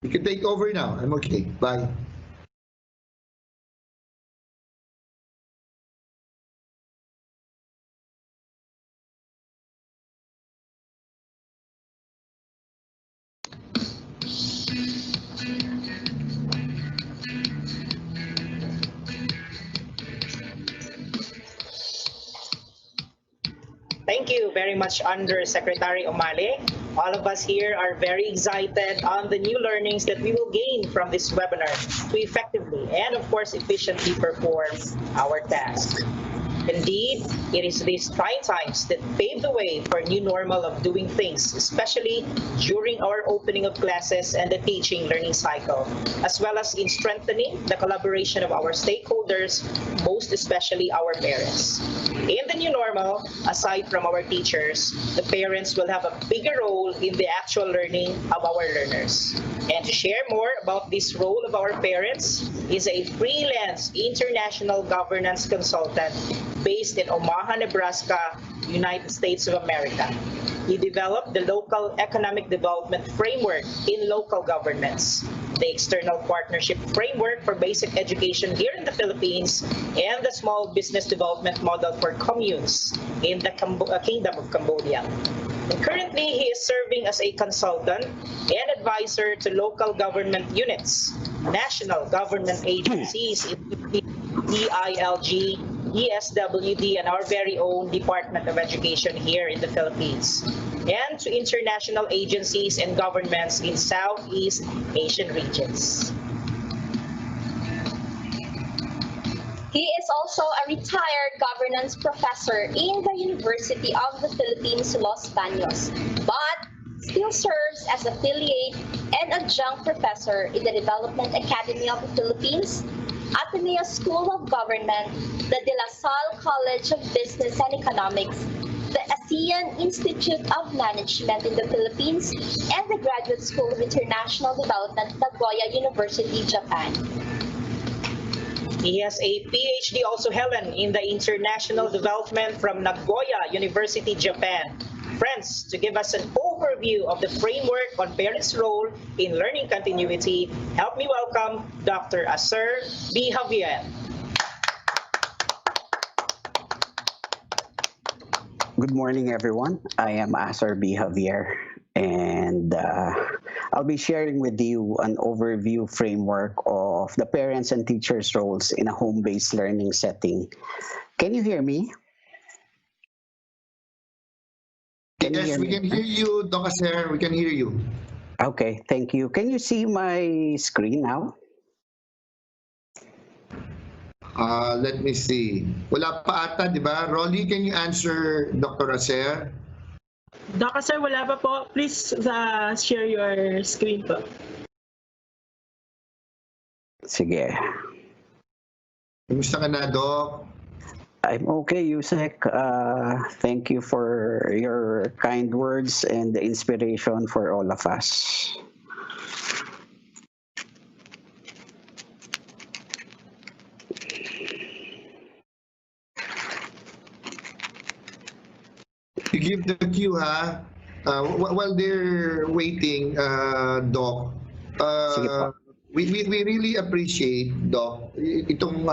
[SPEAKER 10] You can take over now. I'm okay. Bye.
[SPEAKER 8] Thank you very much, Undersecretary Omale. All of us here are very excited on the new learnings that we will gain from this webinar to effectively and, of course, efficiently perform our task. Indeed, it is these trying times that pave the way for a new normal of doing things, especially during our opening of classes and the teaching learning cycle, as well as in strengthening the collaboration of our stakeholders, most especially our parents. In the new normal, aside from our teachers, the parents will have a bigger role in the actual learning of our learners. And to share more about this role of our parents is a freelance international governance consultant based in Omaha, Nebraska, United States of America. He developed the local economic development framework in local governments, the external partnership framework for basic education here in the Philippines, and the small business development model for communes in the Kingdom of Cambodia. And currently, he is serving as a consultant and advisor to local government units, national government agencies, DILG, ESWD, and our very own Department of Education here in the Philippines, and to international agencies and governments in Southeast Asian regions.
[SPEAKER 6] He is also a retired governance professor in the University of the Philippines, Los Baños, but still serves as affiliate and adjunct professor in the Development Academy of the Philippines, Ateneo School of Government, the De La Salle College of Business and Economics, the ASEAN Institute of Management in the Philippines, and the Graduate School of International Development, Nagoya University, Japan.
[SPEAKER 8] He has a PhD also, Helen, in the International Development from Nagoya University, Japan. Friends, to give us an overview of the framework on parents' role in learning continuity, help me welcome Dr. Asir B. Javier.
[SPEAKER 13] Good morning, everyone. I am Asir B. Javier, and I'll be sharing with you an overview framework of the parents and teachers' roles in a home-based learning setting. Can you hear me?
[SPEAKER 10] Yes, we can hear you, Dr. Asir. We can hear you.
[SPEAKER 13] Okay, thank you. Can you see my screen now?
[SPEAKER 10] Let me see. Wala pa ata, di ba? Rolly, can you answer Dr. Asir?
[SPEAKER 12] Doc, sir, wala pa po. Please share your screen po.
[SPEAKER 13] Sige.
[SPEAKER 10] Kumusta ka na, Doc?
[SPEAKER 13] I'm okay, Yusek. Thank you for your kind words and the inspiration for all of us.
[SPEAKER 10] You give the cue, ha? While they're waiting, Doc, we really appreciate, Doc, itong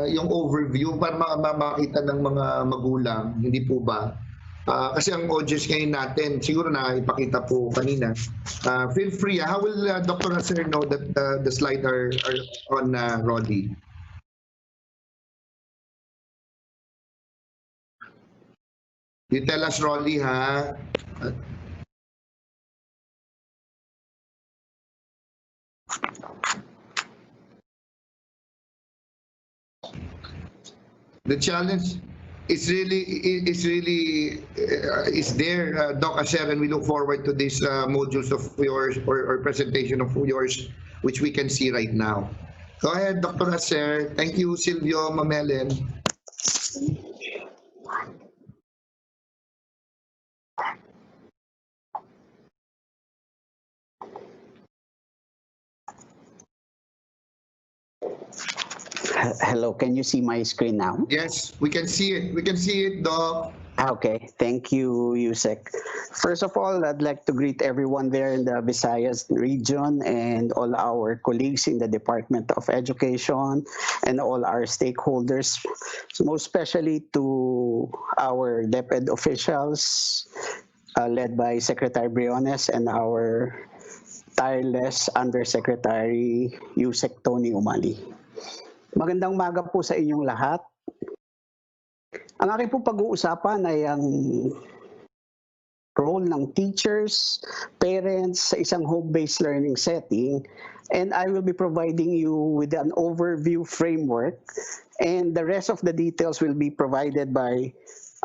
[SPEAKER 10] yung overview para makita ng mga magulang, hindi po ba? Kasi ang audience ngayon natin, siguro na ipakita po kanina. Feel free. How will Dr. Asir know that the slide are on Roddy? You tell us, Rolly, ha? The challenge is there, Doc Aser, and we look forward to these modules of yours or presentation of yours, which we can see right now. Go ahead, Dr. Aser. Thank you, Silvio Mamelen.
[SPEAKER 13] Hello, can you see my screen now?
[SPEAKER 10] Yes, we can see it. We can see it, Doc.
[SPEAKER 13] Okay, thank you, Yusek. First of all, I'd like to greet everyone there in the Visayas region and all our colleagues in the Department of Education and all our stakeholders, most especially to our DepEd officials led by Secretary Briones and our tireless Undersecretary Yusek Tony Umali. Magandang umaga po sa inyong lahat. Ang aking po pag-uusapan ay ang role ng teachers, parents sa isang home-based learning setting, and I will be providing you with an overview framework, and the rest of the details will be provided by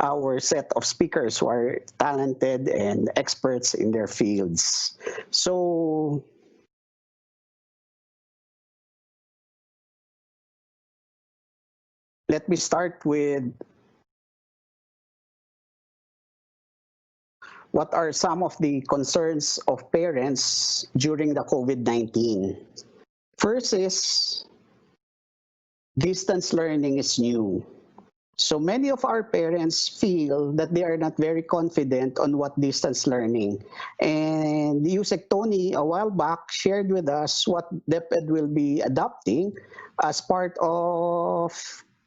[SPEAKER 13] our set of speakers who are talented and experts in their fields. So, let me start with what are some of the concerns of parents during the COVID-19. First is distance learning is new. So many of our parents feel that they are not very confident on what distance learning. And Yusek Tony a while back shared with us what DepEd will be adopting as part of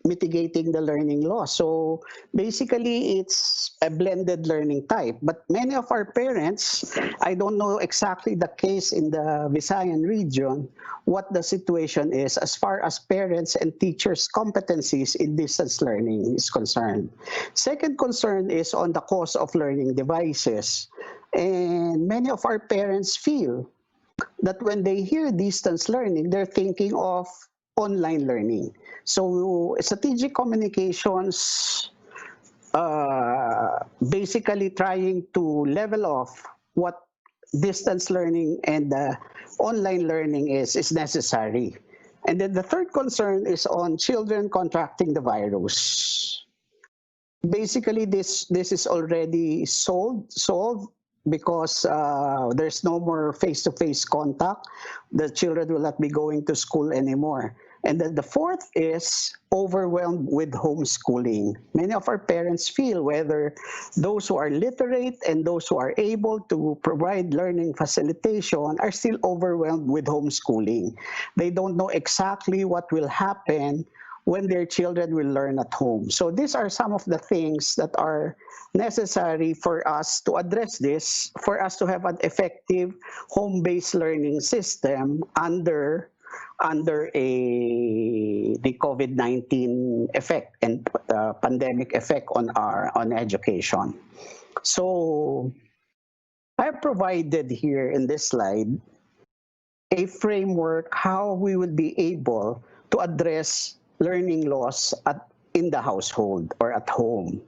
[SPEAKER 13] mitigating the learning loss. So basically, it's a blended learning type. But many of our parents, I don't know exactly the case in the Visayan region, what the situation is as far as parents and teachers' competencies in distance learning is concerned. Second concern is on the cost of learning devices. And many of our parents feel that when they hear distance learning, they're thinking of online learning. So strategic communications basically trying to level off what distance learning and online learning is necessary. And then the third concern is on children contracting the virus. Basically, this is already solved because there's no more face-to-face contact. The children will not be going to school anymore. And then the fourth is overwhelmed with homeschooling. Many of our parents feel whether those who are literate and those who are able to provide learning facilitation are still overwhelmed with homeschooling. They don't know exactly what will happen when their children will learn at home. So these are some of the things that are necessary for us to address this, for us to have an effective home-based learning system under the COVID-19 effect and pandemic effect on education. So I provided here in this slide a framework how we will be able to address learning loss in the household or at home.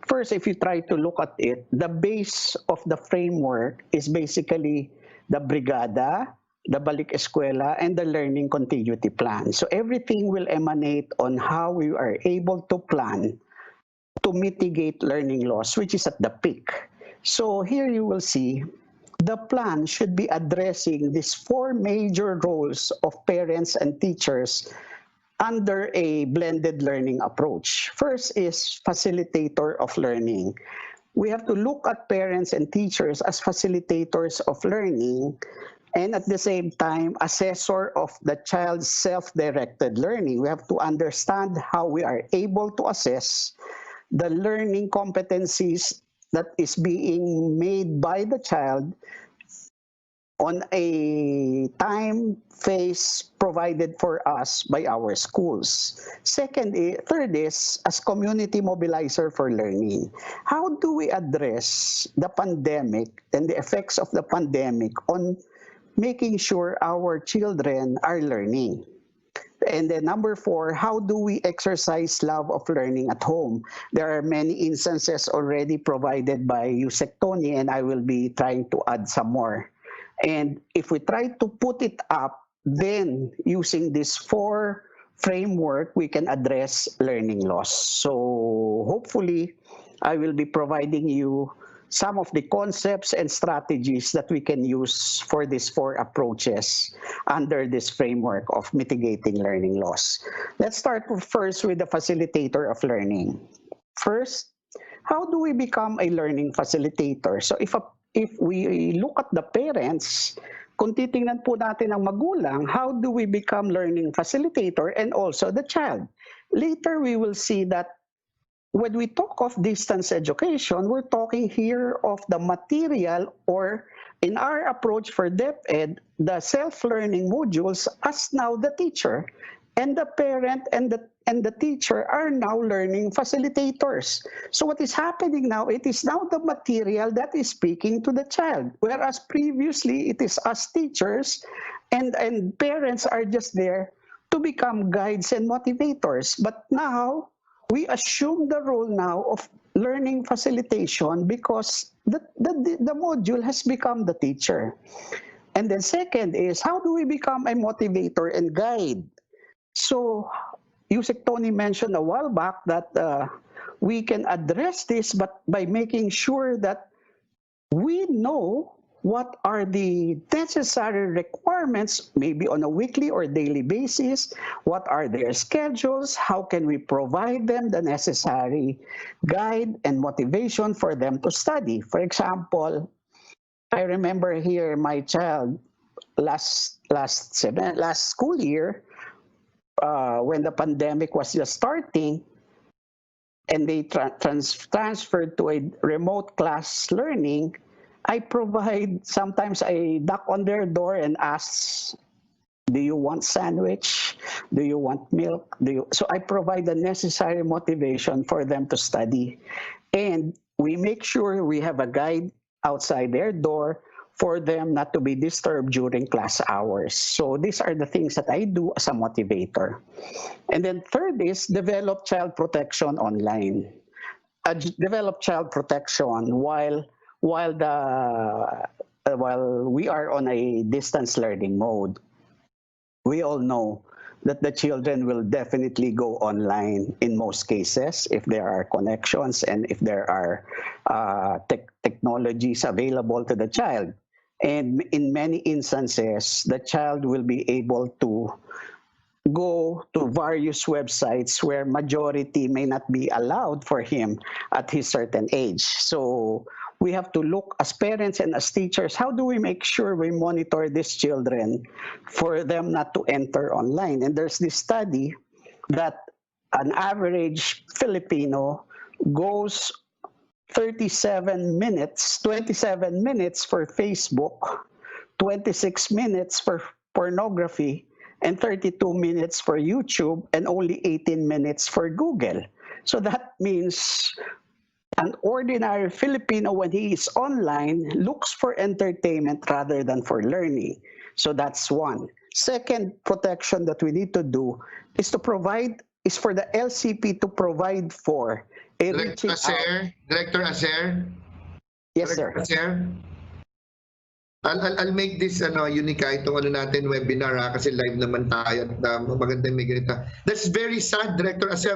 [SPEAKER 13] First, if you try to look at it, the base of the framework is basically the brigada, the balik eskwela, and the learning continuity plan. So everything will emanate on how we are able to plan to mitigate learning loss, which is at the peak. So here you will see the plan should be addressing these four major roles of parents and teachers under a blended learning approach. First is facilitator of learning. We have to look at parents and teachers as facilitators of learning and at the same time, assessor of the child's self-directed learning. We have to understand how we are able to assess the learning competencies that is being made by the child on a time phase provided for us by our schools. Third is as community mobilizer for learning. How do we address the pandemic and the effects of the pandemic on making sure our children are learning? And then number 4, how do we exercise love of learning at home? There are many instances already provided by Yusek Tony, and I will be trying to add some more. And if we try to put it up, then using this 4 framework, we can address learning loss. So hopefully, I will be providing you some of the concepts and strategies that we can use for these 4 approaches under this framework of mitigating learning loss. Let's start first with the facilitator of learning. First, how do we become a learning facilitator? So if we look at the parents, kung titingnan po natin ang magulang, how do we become learning facilitator and also the child? Later, we will see that when we talk of distance education, we're talking here of the material, or in our approach for DepEd, the self-learning modules as now the teacher. And the parent and the teacher are now learning facilitators. So what is happening now, it is now the material that is speaking to the child, whereas previously it is us teachers and parents are just there to become guides and motivators. But now, we assume the role now of learning facilitation because the module has become the teacher. And then second is, how do we become a motivator and guide? So, Yusek Tony mentioned a while back that we can address this, but by making sure that we know what are the necessary requirements, maybe on a weekly or daily basis, what are their schedules, how can we provide them the necessary guide and motivation for them to study. For example, I remember here my child last school year, when the pandemic was just starting, and they transferred to a remote class learning, sometimes I knock on their door and ask, do you want sandwich? Do you want milk? So I provide the necessary motivation for them to study. And we make sure we have a guide outside their door for them not to be disturbed during class hours. So these are the things that I do as a motivator. And then third is develop child protection online. Develop child protection while we are on a distance learning mode. We all know that the children will definitely go online in most cases if there are connections and if there are technologies available to the child. And in many instances, the child will be able to go to various websites where majority may not be allowed for him at his certain age. So we have to look as parents and as teachers, how do we make sure we monitor these children for them not to enter online? And there's this study that an average Filipino goes 27 minutes for Facebook, 26 minutes for pornography, and 32 minutes for YouTube, and only 18 minutes for Google. So that means an ordinary Filipino, when he is online, looks for entertainment rather than for learning. So that's one. Second protection that we need to do is for the LCP to provide for a reaching out.
[SPEAKER 10] Director Acer?
[SPEAKER 13] Yes, sir.
[SPEAKER 10] Acer? I'll make this Unica, itong natin webinar kasi live naman tayo at maganda may ganito. That's very sad, Director Acer,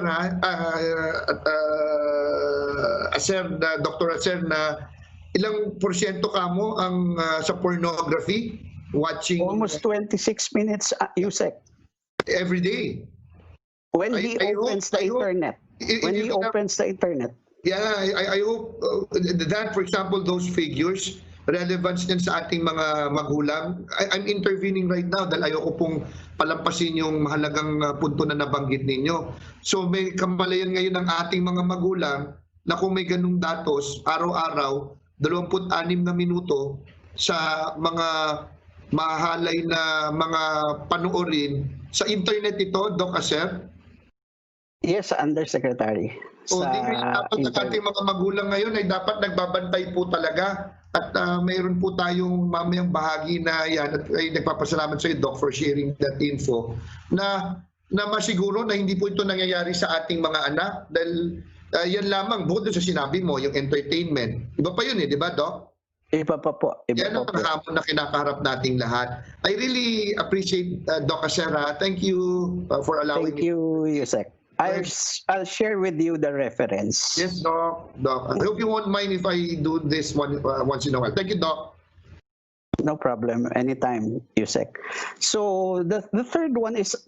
[SPEAKER 10] Dr. Acer, na ilang porsyento kamo ang sa pornography watching?
[SPEAKER 13] Almost 26 minutes, Yusek.
[SPEAKER 10] Every day.
[SPEAKER 13] When he opens the internet.
[SPEAKER 10] Yeah, I hope that, for example, those figures, relevance din sa ating mga magulang. I'm intervening right now dahil ayoko pong palampasin yung mahalagang punto na nabanggit ninyo. So may kamalayan ngayon ng ating mga magulang na kung may ganung datos, araw-araw, 26 na minuto, sa mga mahalay na mga panoorin sa internet ito, Doc Aser?
[SPEAKER 13] Yes, Undersecretary.
[SPEAKER 10] O di kaya dapat ang ating mga magulang ngayon ay dapat nagbabantay po talaga at mayroon po tayong mamayang bahagi na yan at ay nagpapasalamat sa iyo, Doc, for sharing that info na masiguro na hindi po ito nangyayari sa ating mga anak dahil yan lamang bukod sa sinabi mo, yung entertainment. Iba pa yun di ba, Doc?
[SPEAKER 13] Iba pa po.
[SPEAKER 10] Yan ang hamon na kinakaharap nating lahat. I really appreciate Doc Acera. Thank you for allowing
[SPEAKER 13] me. Thank you, Yusek. I'll share with you the reference.
[SPEAKER 10] Yes, Doc. I hope you won't mind if I do this once in a while. Thank you, Doc.
[SPEAKER 13] No problem. Anytime, Yusek. So the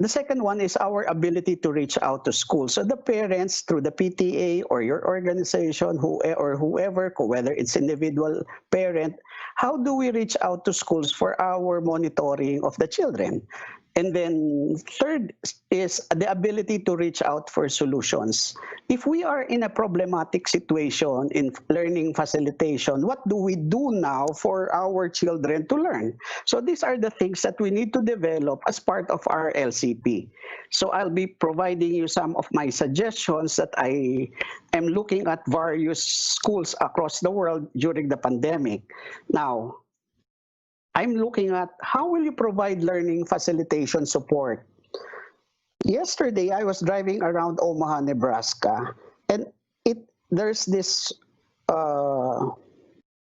[SPEAKER 13] second one is our ability to reach out to schools. So the parents through the PTA or your organization, or whoever, whether it's individual parent, how do we reach out to schools for our monitoring of the children? And then third is the ability to reach out for solutions. If we are in a problematic situation in learning facilitation, what do we do now for our children to learn? So these are the things that we need to develop as part of our LCP. So I'll be providing you some of my suggestions that I am looking at various schools across the world during the pandemic. Now, I'm looking at how will you provide learning facilitation support. Yesterday, I was driving around Omaha, Nebraska, and there's this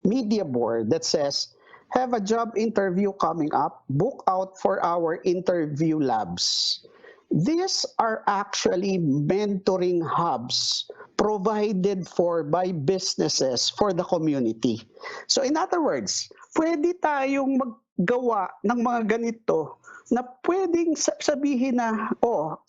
[SPEAKER 13] media board that says, have a job interview coming up, book out for our interview labs. These are actually mentoring hubs provided by businesses for the community. So in other words, pwede tayong maggawa ng mga ganito na pwedeng sabihin na,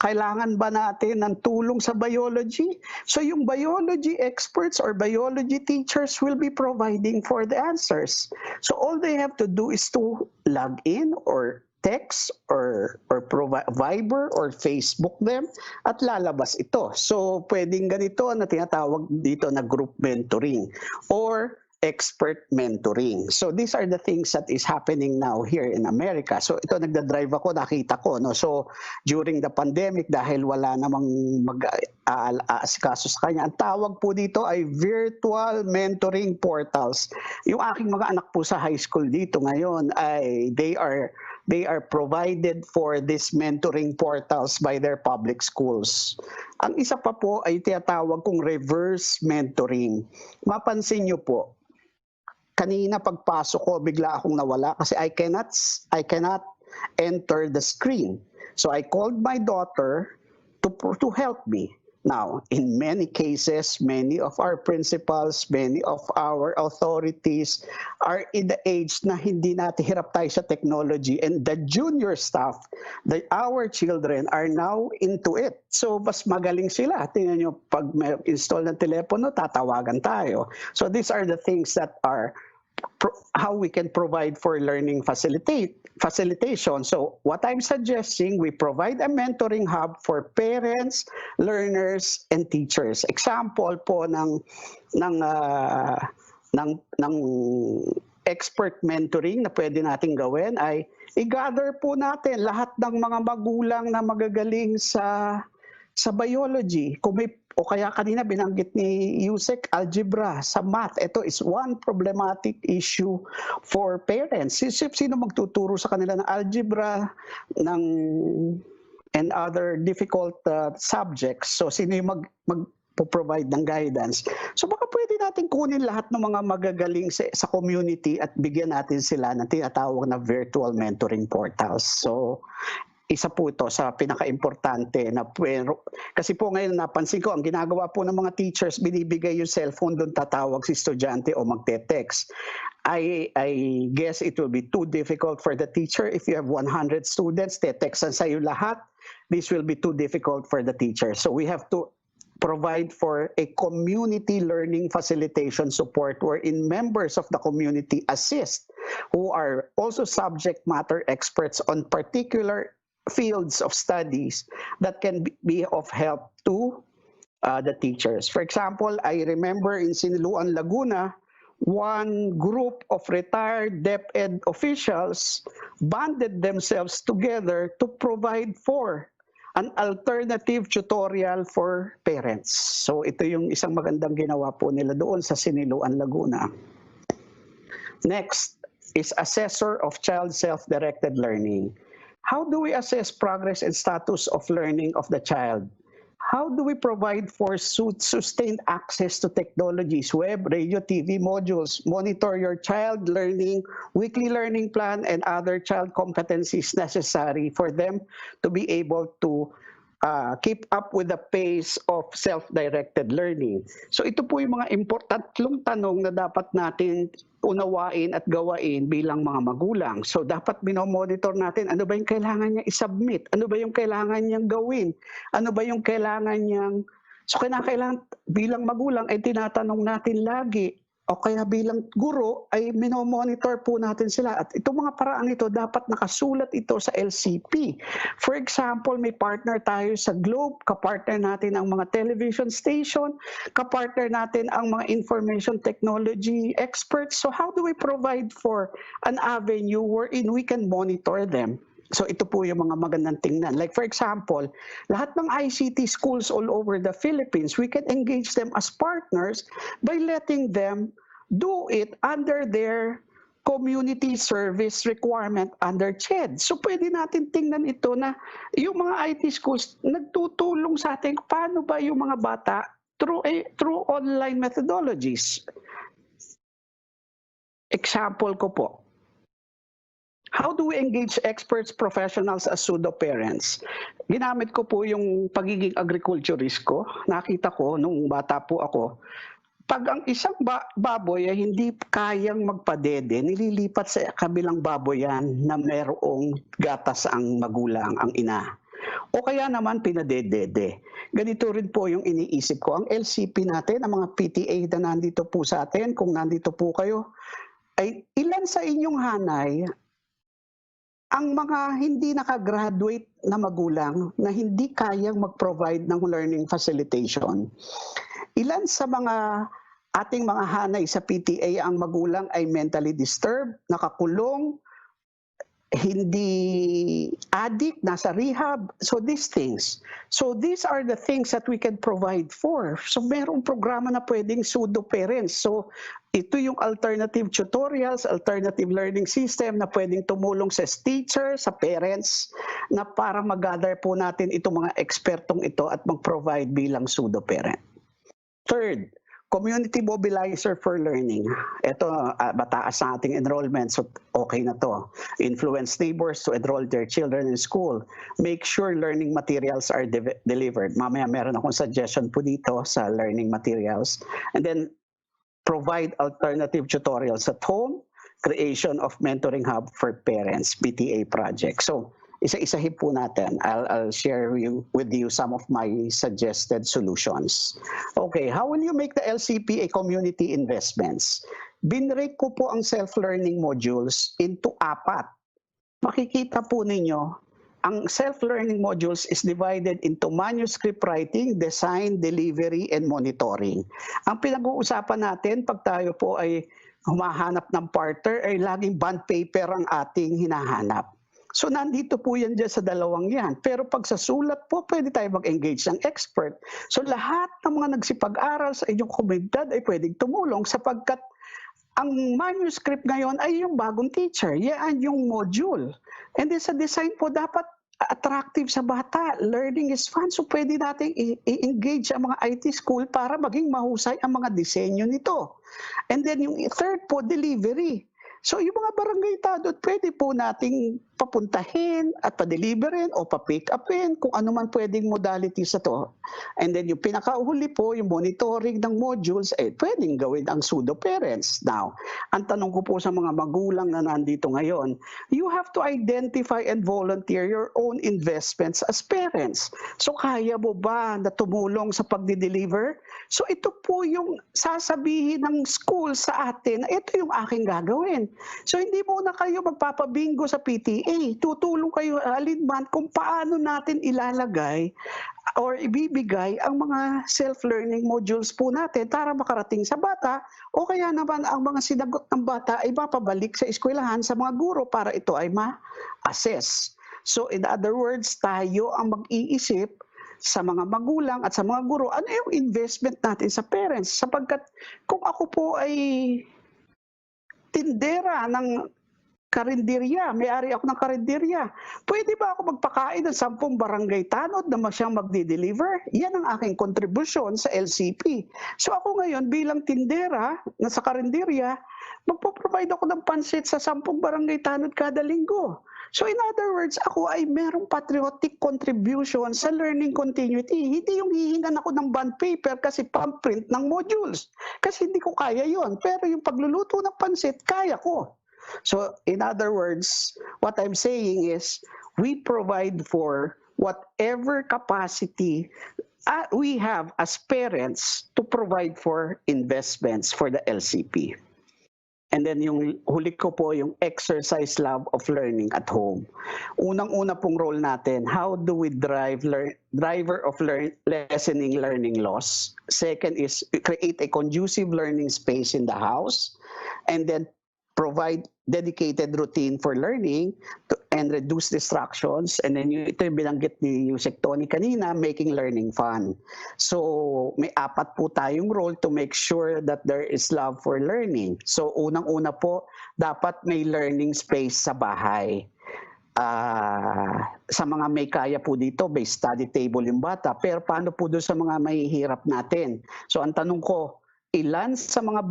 [SPEAKER 13] kailangan ba natin ng tulong sa biology? So yung biology experts or biology teachers will be providing for the answers. So all they have to do is to log in or text or provide Viber or Facebook them at lalabas ito. So pwedeng ganito na tinatawag dito na group mentoring or expert mentoring. So these are the things that is happening now here in America. So ito nagda-drive ako, nakita ko, no. So during the pandemic, dahil wala namang mag-aasikaso sa kanya, ang tawag po dito ay virtual mentoring portals. Yung aking mga anak po sa high school dito ngayon ay they are provided for these mentoring portals by their public schools. Ang isa pa po ay tinatawag kong reverse mentoring. Mapansin niyo po, kanina pagpasok ko, bigla akong nawala kasi I cannot enter the screen. So I called my daughter to help me. Now, in many cases, many of our principals, many of our authorities are in the age na hindi natin hirap tayo sa technology, and the junior staff, our children are now into it. So, mas magaling sila. Tingnan nyo, pag may install ng telepono, tatawagan tayo. So, these are the things that are how we can provide for learning facilitation. So what I'm suggesting, we provide a mentoring hub for parents, learners, and teachers. Example po ng expert mentoring na pwede nating gawin ay i-gather po natin lahat ng mga magulang na magagaling sa biology. O kaya kanina binanggit ni Yusek, algebra, sa math. Ito is one problematic issue for parents. Sino magtuturo sa kanila ng algebra and other difficult subjects? So sino yung mag-provide ng guidance? So baka pwede natin kunin lahat ng mga magagaling sa community at bigyan natin sila ng tinatawag na virtual mentoring portals. So isa po ito sa pinaka-importante na kasi po ngayon napansin ko, ang ginagawa po ng mga teachers, binibigay yung cellphone, doon tatawag si estudyante o magte-text. I guess it will be too difficult for the teacher. If you have 100 students, te-textan sa'yo lahat, this will be too difficult for the teacher. So we have to provide for a community learning facilitation support wherein members of the community assist who are also subject matter experts on particular fields of studies that can be of help to the teachers. For example, I remember in Sinloan, Laguna,
[SPEAKER 5] one group of retired DepEd officials banded themselves together to provide for an alternative tutorial for parents. So ito yung isang magandang ginawa po nila doon sa Siniloan, Laguna. Next is assessor of child self-directed learning. How do we assess progress and status of learning of the child? How do we provide for sustained access to technologies, web, radio, TV modules, monitor your child learning, weekly learning plan, and other child competencies necessary for them to be able to keep up with the pace of self-directed learning? So ito po yung mga tatlong tanong na dapat natin unawain at gawain bilang mga magulang. So dapat minomonitor natin, ano ba yung kailangan niya i-submit? Ano ba yung kailangan niyang gawin? Ano ba yung kailangan niyang... So kailangan bilang magulang ay tinatanong natin lagi, o kaya bilang guro ay minomonitor po natin sila. At itong mga paraan ito, dapat nakasulat ito sa LCP. For example, may partner tayo sa Globe, kapartner natin ang mga television station, kapartner natin ang mga information technology experts. So how do we provide for an avenue wherein we can monitor them? So ito po yung mga magandang tingnan. Like for example, lahat ng ICT schools all over the Philippines, we can engage them as partners by letting them do it under their community service requirement under CHED. So pwede natin tingnan ito na yung mga IT schools nagtutulong sa atin paano ba yung mga bata through online methodologies. Example ko po. How do we engage experts, professionals as pseudo-parents? Ginamit ko po yung pagiging agriculturist ko. Nakita ko nung bata po ako, pag ang isang baboy ay hindi kayang magpadede, nililipat sa kabilang baboy yan na merong gatas ang magulang, ang ina. O kaya naman pinadedede. Ganito rin po yung iniisip ko. Ang LCP natin, ang mga PTA na nandito po sa atin, kung nandito po kayo, ay ilan sa inyong hanay ang mga hindi nakagraduate na magulang na hindi kayang mag-provide ng learning facilitation. Ilan sa mga ating mga hanay sa PTA ang magulang ay mentally disturbed, nakakulong, hindi addict, nasa rehab. So these things. So these are the things that we can provide for. So merong programa na pwedeng pseudo-parents. So ito yung alternative tutorials, alternative learning system na pwedeng tumulong sa teacher, sa parents, na para mag-gather po natin itong mga ekspertong ito at mag-provide bilang pseudo-parent. Third, community mobilizer for learning. Ito, mataas na ating enrollment, so okay na to. Influence neighbors to enroll their children in school. Make sure learning materials are delivered. Mamaya meron akong suggestion po dito sa learning materials. And then, provide alternative tutorials at home, creation of mentoring hub for parents, PTA project. So, isa-isahin po natin. I'll share with you some of my suggested solutions. Okay, how will you make the LCP a community investments? Binrake ko po ang self-learning modules into 4. Makikita po ninyo, ang self-learning modules is divided into manuscript writing, design, delivery, and monitoring. Ang pinag-uusapan natin pag tayo po ay humahanap ng partner ay laging bond paper ang ating hinahanap. So nandito po yan dyan sa dalawang yan. Pero pag sa sulat po, pwede tayo mag-engage ng expert. So lahat ng mga nagsipag-aral sa inyong komunidad ay pwedeng tumulong sapagkat ang manuscript ngayon ay yung bagong teacher. Yan yung module. And then sa design po, dapat attractive sa bata. Learning is fun. So pwede natin i-engage ang mga IT school para maging mahusay ang mga disenyo nito. And then yung third po, delivery. So yung mga barangay tadot, pwede po nating papuntahin at pa-deliverin o pa-pick upin kung ano man pwedeng modality sa to. And then yung pinakahuli po, yung monitoring ng modules, pwedeng gawin ang pseudo-parents. Now, ang tanong ko po sa mga magulang na nandito ngayon, you have to identify and volunteer your own investments as parents. So kaya mo ba na tumulong sa pagdi-deliver? So ito po yung sasabihin ng school sa atin, ito yung aking gagawin. So hindi muna kayo magpapabingo sa PTA PTA, tutulong kayo alinman kung paano natin ilalagay or ibibigay ang mga self-learning modules po natin para makarating sa bata o kaya naman ang mga sinagot ng bata ay mapabalik sa eskwelahan sa mga guro para ito ay ma-assess. So in other words, tayo ang mag-iisip sa mga magulang at sa mga guro, ano yung investment natin sa parents? Sapagkat kung ako po ay tindera ng karinderya, may-ari ako ng karinderya. Pwede ba ako magpakain ng 10 barangay tanod na siyang magdi-deliver? Yan ang aking kontribusyon sa LCP. So ako ngayon bilang tindera na sa karinderya, magpo-provide ako ng pansit sa 10 barangay tanod kada linggo. So in other words, ako ay merong patriotic contribution sa learning continuity. Hindi yung hihingan ako ng bond paper kasi pang-print ng modules. Kasi hindi ko kaya yon. Pero yung pagluluto ng pansit, kaya ko. So in other words, what I'm saying is we provide for whatever capacity we have as parents to provide for investments for the LCP. And then yung huli ko po yung exercise lab of learning at home. Unang-una pong role natin, how do we driver of lessening learning loss? Second is create a conducive learning space in the house. And then provide dedicated routine for learning and reduce distractions. And then ito yung binanggit ni Yusek Tony kanina, making learning fun. So may 4 po tayong role to make sure that there is love for learning. So unang-una po, dapat may learning space sa bahay. Sa mga may kaya po dito, may study table yung bata. Pero paano po doon sa mga mahihirap natin? So ang tanong ko, ilan sa mga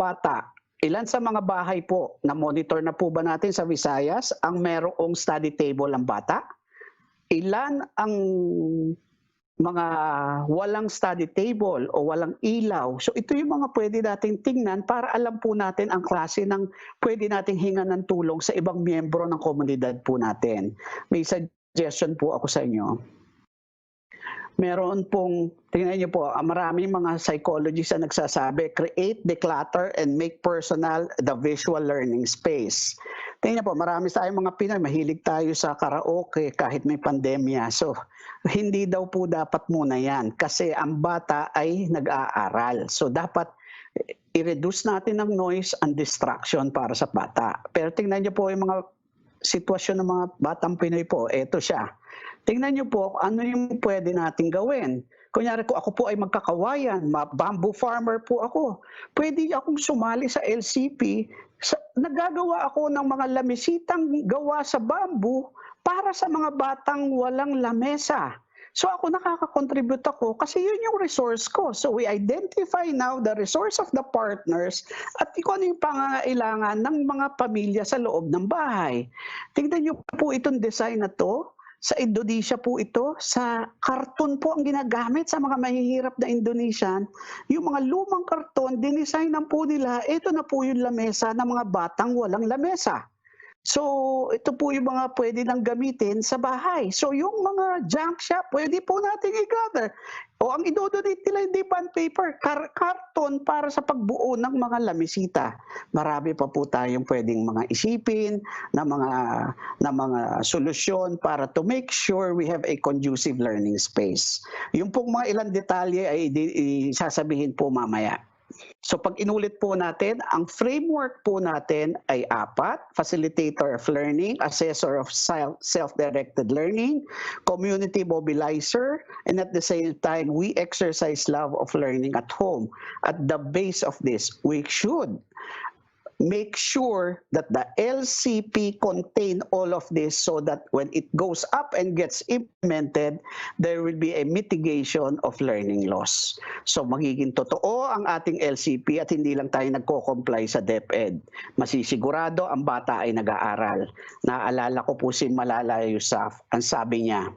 [SPEAKER 5] bahay po na monitor na po ba natin sa Visayas ang merong study table ang bata? Ilan ang mga walang study table o walang ilaw? So ito yung mga pwede nating tingnan para alam po natin ang klase ng pwede nating hingan ng tulong sa ibang miyembro ng komunidad po natin. May suggestion po ako sa inyo. Meron pong, tingnan niyo po, maraming mga psychologists na nagsasabi, create, declutter, and make personal the visual learning space. Tingnan niyo po, marami tayong mga Pinoy, mahilig tayo sa karaoke kahit may pandemya. So, hindi daw po dapat muna yan kasi ang bata ay nag-aaral. So, dapat i-reduce natin ang noise and distraction para sa bata. Pero tingnan niyo po yung mga sitwasyon ng mga batang Pinoy po, eto siya. Tingnan niyo po ano yung pwede nating gawin. Kunyari ko ako po ay magkakawayan, bamboo farmer po ako. Pwede akong sumali sa LCP. Nagagawa ako ng mga lamisitang gawa sa bamboo para sa mga batang walang lamesa. So ako nakaka-contribute ako kasi yun yung resource ko. So we identify now the resource of the partners at kung ano yung pangangailangan ng mga pamilya sa loob ng bahay. Tingnan niyo po itong design na to. Sa Indonesia po ito, sa karton po ang ginagamit sa mga mahihirap na Indonesian. Yung mga lumang karton, dinesignan po nila, ito na po yung lamesa ng mga batang walang lamesa. So, ito po yung mga pwede nang gamitin sa bahay. So, yung mga junk shop, pwede po natin i-gather. O ang idodonate nila hindi bond paper, karton para sa pagbuo ng mga lamisita. Marami pa po tayong pwedeng mga isipin na mga solusyon para to make sure we have a conducive learning space. Yung pong mga ilang detalye ay sasabihin po mamaya. So pag inulit po natin, ang framework po natin ay 4, facilitator of learning, assessor of self-directed learning, community mobilizer, and at the same time, we exercise love of learning at home. At the base of this, we should make sure that the LCP contain all of this so that when it goes up and gets implemented, there will be a mitigation of learning loss. So magiging totoo ang ating LCP at hindi lang tayo nagko-comply sa DepEd. Masisigurado ang bata ay nag-aaral. Naalala ko po si Malala Yousaf, ang sabi niya,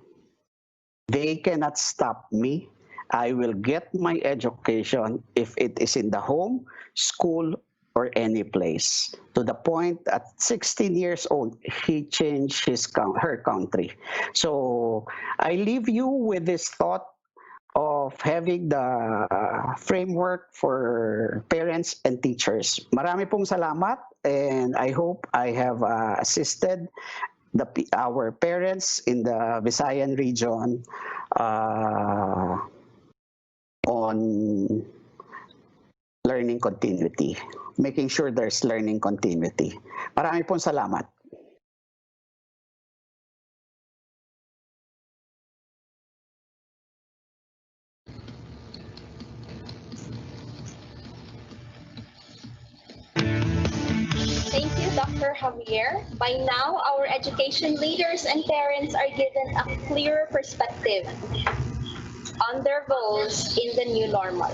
[SPEAKER 5] "They cannot stop me. I will get my education if it is in the home, school, or any place." To the point at 16 years old, he changed her country. So I leave you with this thought of having the framework for parents and teachers. Marami pong salamat and I hope I have assisted
[SPEAKER 13] our parents in the Visayan region on learning continuity, making sure there's learning continuity. Marami pong salamat.
[SPEAKER 6] Thank you, Dr. Javier. By now, our education leaders and parents are given a clearer perspective on their roles in the new normal.